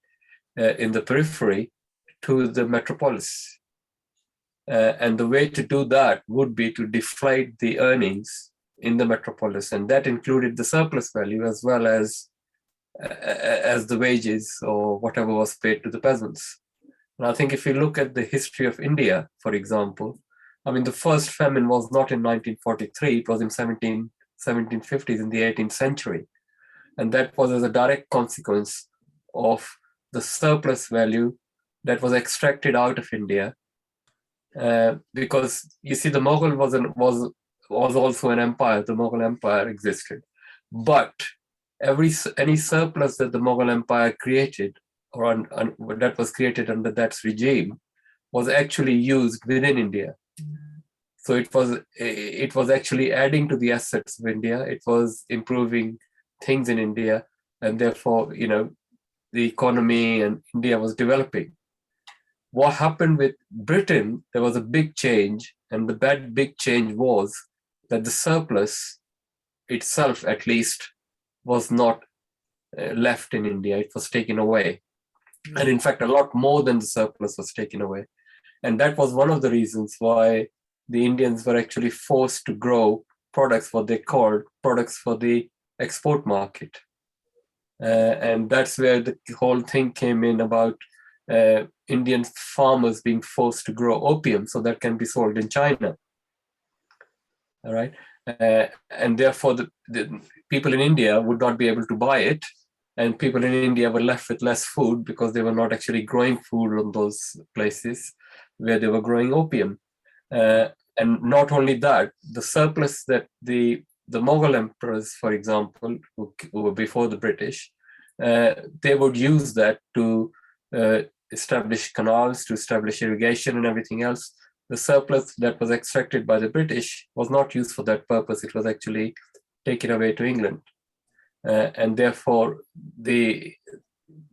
periphery to the metropolis. And the way to do that would be to deflate the earnings in the metropolis, and that included the surplus value as well as the wages or whatever was paid to the peasants. And I think if you look at the history of India, for example, I mean, the first famine was not in 1943, it was in 1750s, in the 18th century. And that was as a direct consequence of the surplus value that was extracted out of India. Because you see, the Mughal was also an empire. The Mughal Empire existed, but any surplus that the Mughal Empire created, or that was created under that regime, was actually used within India. So it was actually adding to the assets of India. It was improving things in India, and therefore, the economy and India was developing. What happened with Britain, there was a big change, and that big change was that the surplus itself, at least, was not left in India. It was taken away. And in fact, a lot more than the surplus was taken away. And that was one of the reasons why the Indians were actually forced to grow products, what they called products for the export market. And that's where the whole thing came in about Indian farmers being forced to grow opium so that can be sold in China. All right. And therefore, the people in India would not be able to buy it. And people in India were left with less food because they were not actually growing food on those places where they were growing opium. And not only that, the surplus that the Mughal emperors, for example, who were before the British, they would use that to establish canals, to establish irrigation and everything else. The surplus that was extracted by the British was not used for that purpose. It was actually taken away to England. And therefore, the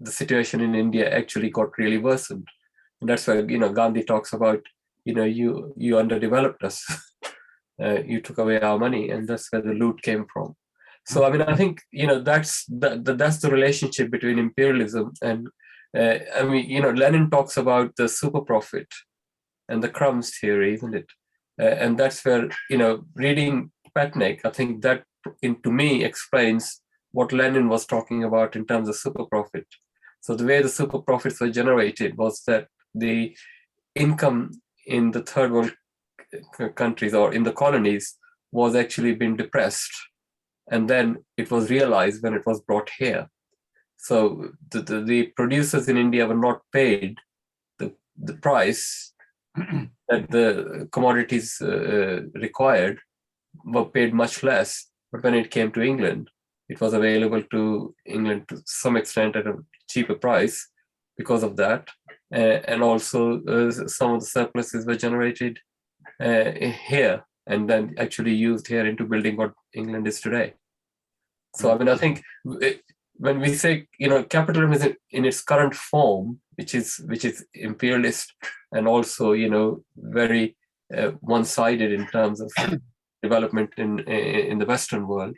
situation in India actually got really worsened. And that's why, Gandhi talks about, you underdeveloped us. You took away our money, and that's where the loot came from. So, I mean, I think, that's the relationship between imperialism and, Lenin talks about the super profit and the crumbs theory, isn't it? And that's where, reading Patnaik, I think that, to me, explains what Lenin was talking about in terms of super profit. So the way the super profits were generated was that the income in the third world countries or in the colonies was actually being depressed. And then it was realized when it was brought here. So the producers in India were not paid the price that the commodities required, were paid much less. But when it came to England, it was available to England to some extent at a cheaper price because of that. And also some of the surpluses were generated here and then actually used here into building what England is today. So, I mean, I think when we say, capitalism is in its current form, which is imperialist and also, very one-sided in terms of development in the Western world,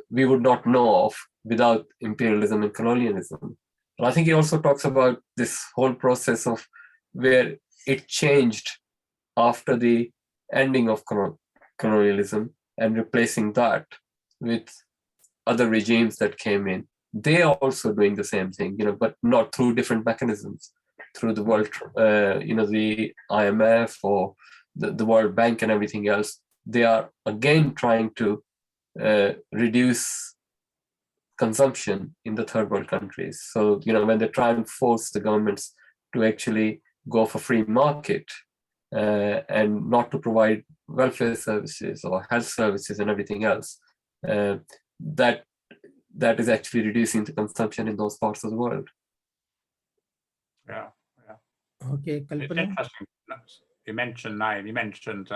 we would not know of without imperialism and colonialism. And I think he also talks about this whole process of where it changed after the ending of colonialism and replacing that with other regimes that came in. They are also doing the same thing, but not through different mechanisms, through the world, the IMF or the World Bank and everything else. They are again trying to reduce consumption in the third world countries. So, when they try and force the governments to actually go for free market and not to provide welfare services or health services and everything else, that is actually reducing the consumption in those parts of the world. Yeah. Okay, It's Kalpana. interesting. You mentioned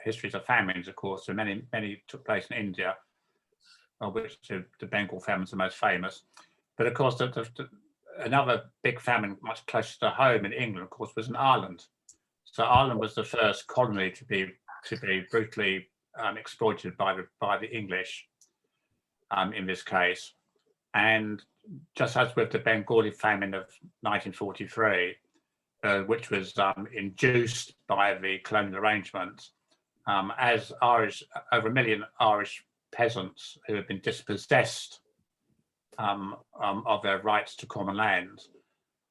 histories of famines, of course. So many took place in India, of which the Bengal famine is the most famous. But of course, another big famine much closer to home in England, of course, was in Ireland. So Ireland was the first colony to be brutally exploited by the English in this case. And just as with the Bengali famine of 1943, which was induced by the colonial arrangements, as over 1 million Irish peasants who had been dispossessed of their rights to common land,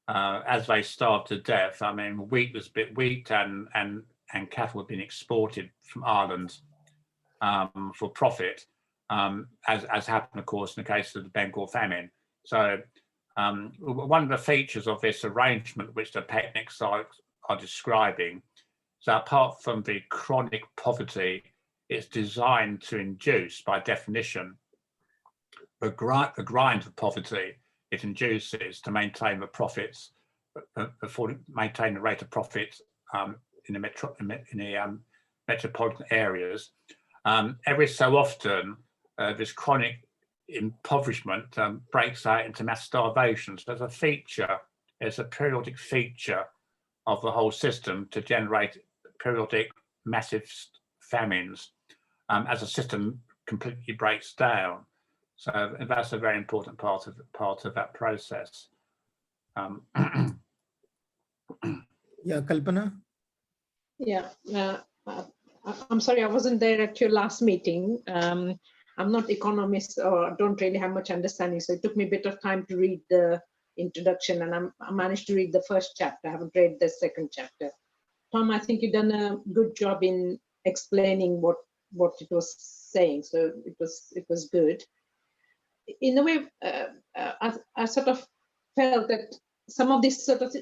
as they starved to death. I mean, wheat and cattle had been exported from Ireland for profit, as happened, of course, in the case of the Bengal famine. So one of the features of this arrangement, which the Patnaiks are describing, so apart from the chronic poverty it's designed to induce, by definition, the grind of poverty it induces to maintain the profits, maintain the rate of profit in the metropolitan areas. Every so often, this chronic impoverishment breaks out into mass starvation. So there's a periodic feature of the whole system to generate periodic massive famines as the system completely breaks down. So that's a very important part of that process. Yeah, Kalpana. Yeah, I'm sorry, I wasn't there at your last meeting. I'm not economist or don't really have much understanding, so it took me a bit of time to read the introduction, and I managed to read the first chapter. I haven't read the second chapter. Tom, I think you've done a good job in explaining what it was saying, so it was good. In a way, I sort of felt that some of these sort of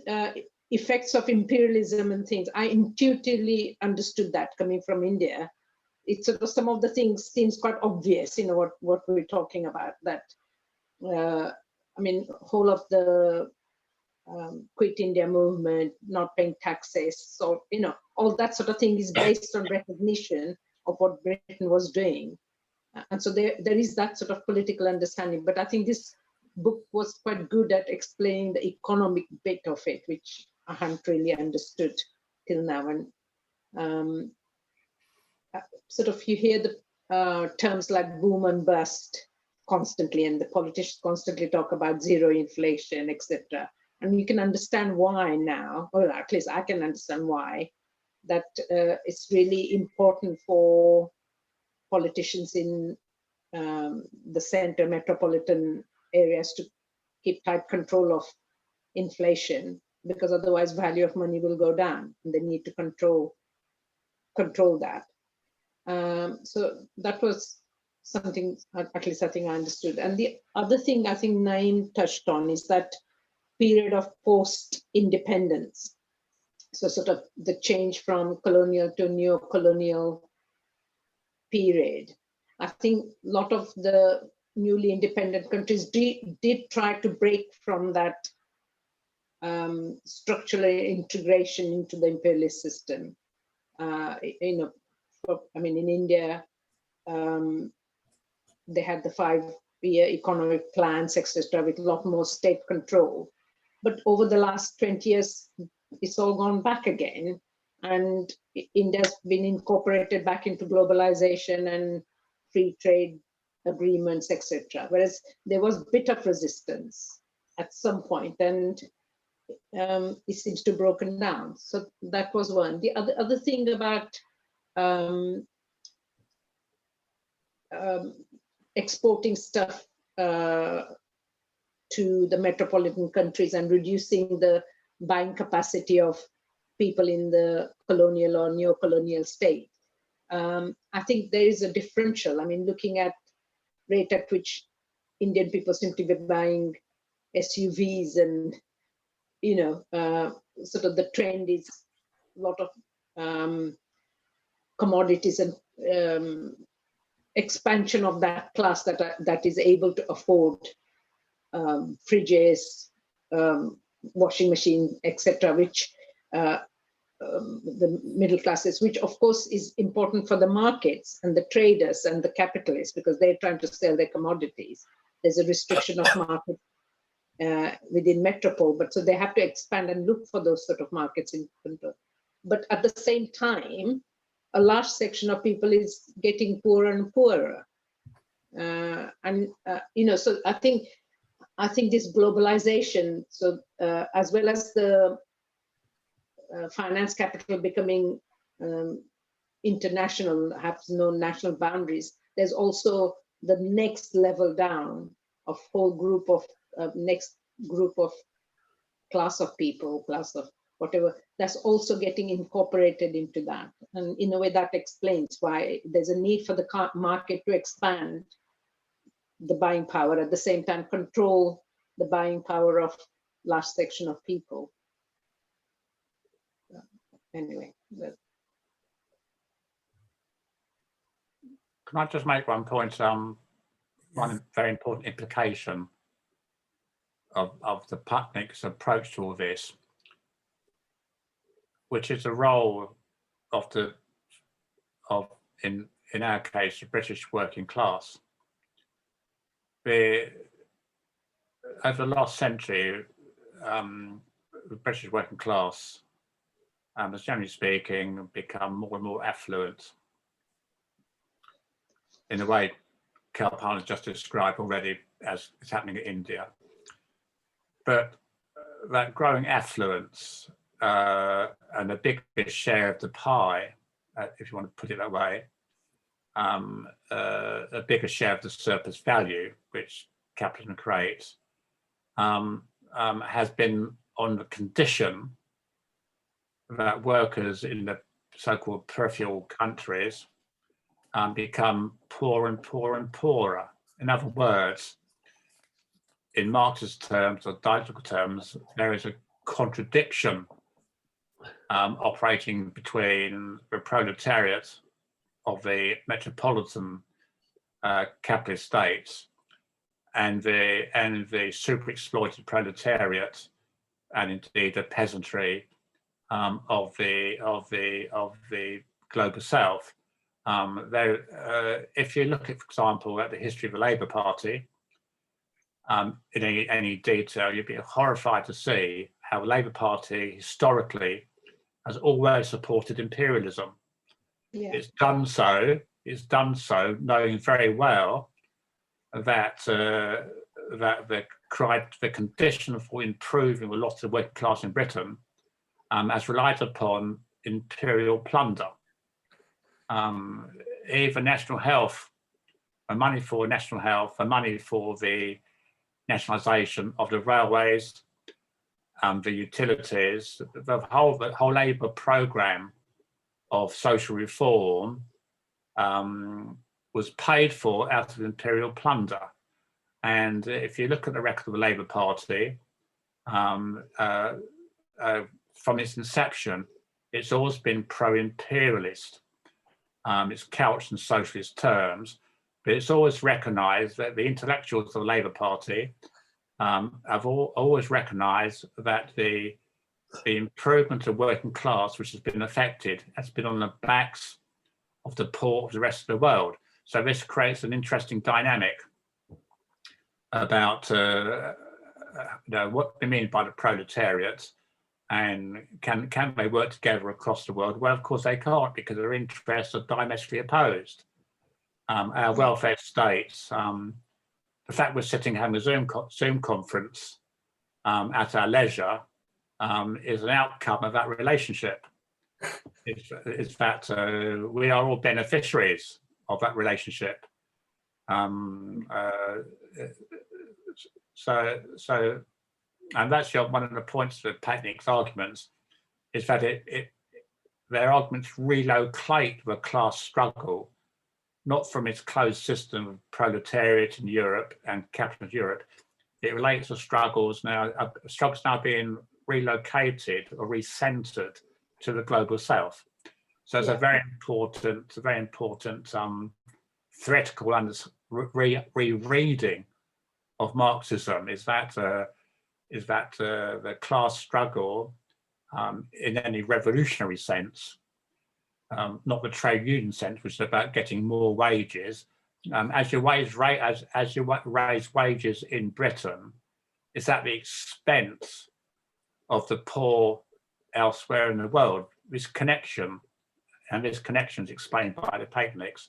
effects of imperialism and things, I intuitively understood that coming from India. It's sort of, some of the things seems quite obvious, what we're talking about, that, I mean, whole of the Quit India movement, not paying taxes. So, all that sort of thing is based on recognition of what Britain was doing. And so there is that sort of political understanding. But I think this book was quite good at explaining the economic bit of it, which I haven't really understood till now. And sort of you hear the terms like boom and bust constantly, and the politicians constantly talk about zero inflation, etc. And you can understand why now, or at least I can understand why, that it's really important for politicians in the center metropolitan areas to keep tight control of inflation, because otherwise value of money will go down, and they need to control that. So that was something, at least I think I understood. And the other thing I think Naeem touched on is that period of post-independence. So sort of the change from colonial to neo-colonial period. I think a lot of the newly independent countries did try to break from that structural integration into the imperialist system. I mean, in India, they had the 5-year economic plans, etc., with a lot more state control. But over the last 20 years, it's all gone back again. And India's been incorporated back into globalization and free trade agreements, etc. Whereas there was a bit of resistance at some point, and it seems to have broken down. So that was one. The other thing about exporting stuff to the metropolitan countries and reducing the buying capacity of people in the colonial or neo-colonial state. I think there is a differential. I mean, looking at rate at which Indian people seem to be buying SUVs, and sort of the trend is a lot of commodities and expansion of that class that is able to afford fridges, washing machine, etc., which the middle classes, which of course is important for the markets and the traders and the capitalists, because they're trying to sell their commodities. There's a restriction of market within metropole, but so they have to expand and look for those sort of markets in control. But at the same time, a large section of people is getting poorer and poorer, so I think this globalization, so as well as the finance capital becoming international, has no national boundaries, there's also the next level down of whole group of next group of class of people, class of whatever, that's also getting incorporated into that. And in a way that explains why there's a need for the market to expand the buying power, at the same time control the buying power of large section of people. Anyway. Can I just make one point? One very important implication of the Patnaik's approach to all this, which is the role of in our case, the British working class. Over the last century, the British working class, as generally speaking, become more and more affluent in the way Kalpan has just described already, as is happening in India. But that growing affluence and a bigger share of the pie, if you want to put it that way, a bigger share of the surplus value which capitalism creates, has been on the condition that workers in the so-called peripheral countries become poorer and poorer and poorer. In other words, in Marxist terms or dialectical terms, there is a contradiction operating between the proletariat of the metropolitan capitalist states and the super exploited proletariat, and indeed the peasantry of the global south. If you look at, for example, at the history of the Labour Party, in any detail, you'd be horrified to see how the Labour Party historically has always supported imperialism. Yeah. It's done so knowing very well that the condition for improving the lot of the working class in Britain has relied upon imperial plunder. Even national health, and money for national health, and money for the nationalisation of the railways, the utilities, the whole Labour programme of social reform was paid for out of imperial plunder. And if you look at the record of the Labour Party, from its inception, it's always been pro-imperialist. It's couched in socialist terms, but it's always recognised that the intellectuals of the Labour Party have always recognised that the improvement of working class, which has been affected, has been on the backs of the poor of the rest of the world. So this creates an interesting dynamic about what they mean by the proletariat, and can they work together across the world? Well, of course they can't, because their interests are diametrically opposed. Our welfare states, the fact we're sitting having a Zoom conference at our leisure is an outcome of that relationship. It's that we are all beneficiaries of that relationship. And that's one of the points of Patnaik's arguments, is that their arguments relocate the class struggle, not from its closed system of proletariat in Europe and capitalist Europe. It relates to struggles now being relocated or recentered to the global south. So it's a very important theoretical rereading of Marxism. Is that the class struggle in any revolutionary sense, not the trade union sense, which is about getting more wages. As you raise wages in Britain, it's at the expense of the poor elsewhere in the world. This connection, and this connection is explained by the Patnaiks.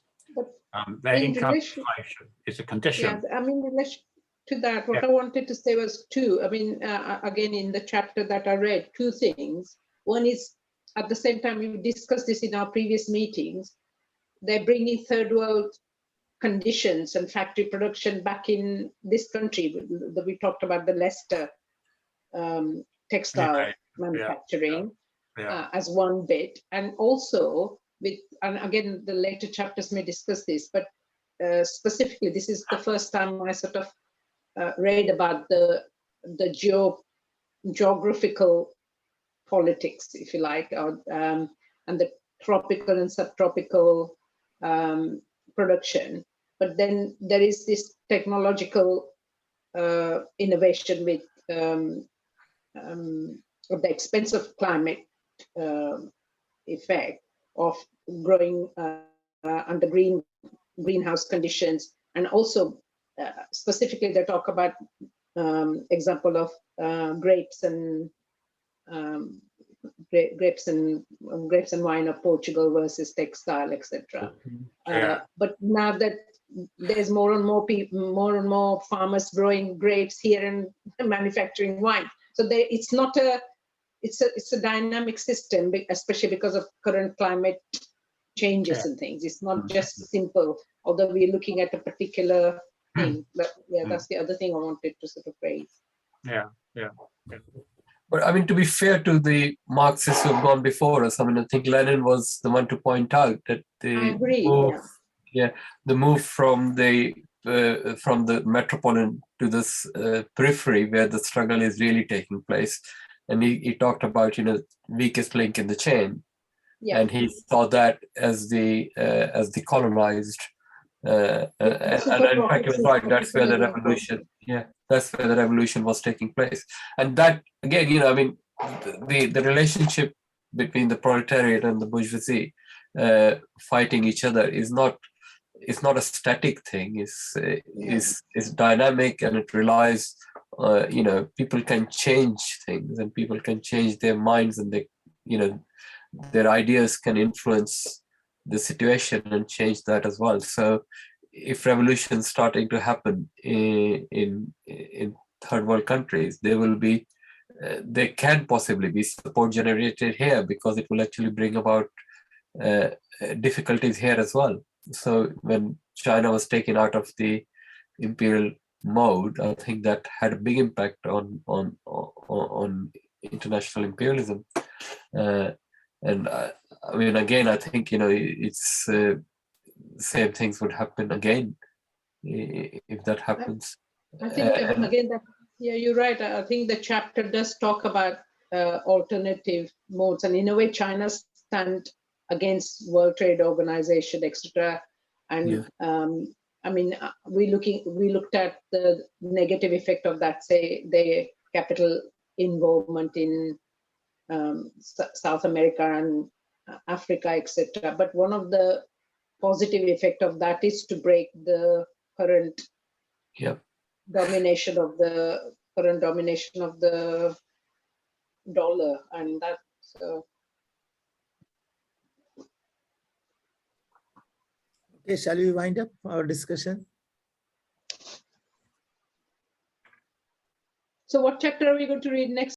Their income inflation is a condition. Yeah, I mean, in relation to that, what I wanted to say was two. I mean, again, in the chapter that I read, two things. One is, at the same time, we discussed this in our previous meetings, they're bringing third world conditions and factory production back in this country. We talked about the Leicester textile manufacturing as one bit, and also with, and again, the later chapters may discuss this, but specifically, this is the first time I sort of read about the geographical politics, if you like, and the tropical and subtropical production. But then there is this technological innovation with at the expense of climate effect of growing under greenhouse conditions, and also specifically they talk about example of grapes and wine of Portugal versus textile, etc. But now that there's more and more farmers growing grapes here and manufacturing wine, so it's not it's a dynamic system, especially because of current climate changes and things. It's not just simple, although we're looking at a particular thing. But that's the other thing I wanted to sort of raise. But I mean, to be fair to the Marxists who have gone before us, I mean, I think Lenin was the one to point out that the move from the metropolitan to this periphery where the struggle is really taking place. And he talked about, weakest link in the chain. And he saw that as the colonized, and in fact, he was right. That's where the revolution. That's where the revolution was taking place. And that again, I mean, the relationship between the proletariat and the bourgeoisie fighting each other is not a static thing. It's dynamic, and it relies. People can change things, and people can change their minds, and their ideas can influence the situation and change that as well. So if revolutions starting to happen in third world countries, there can possibly be support generated here, because it will actually bring about difficulties here as well. So when China was taken out of the imperial mode, I think that had a big impact on international imperialism. And I mean, again, I think it's same things would happen again if that happens. I think again that you're right. I think the chapter does talk about alternative modes, and in a way, China's stand against World Trade Organization, etc. And I mean, we looked at the negative effect of that, say, the capital involvement in South America and Africa, etc. But one of the positive effect of that is to break the current domination of the dollar, and that. Okay, shall we wind up our discussion? So what chapter are we going to read next?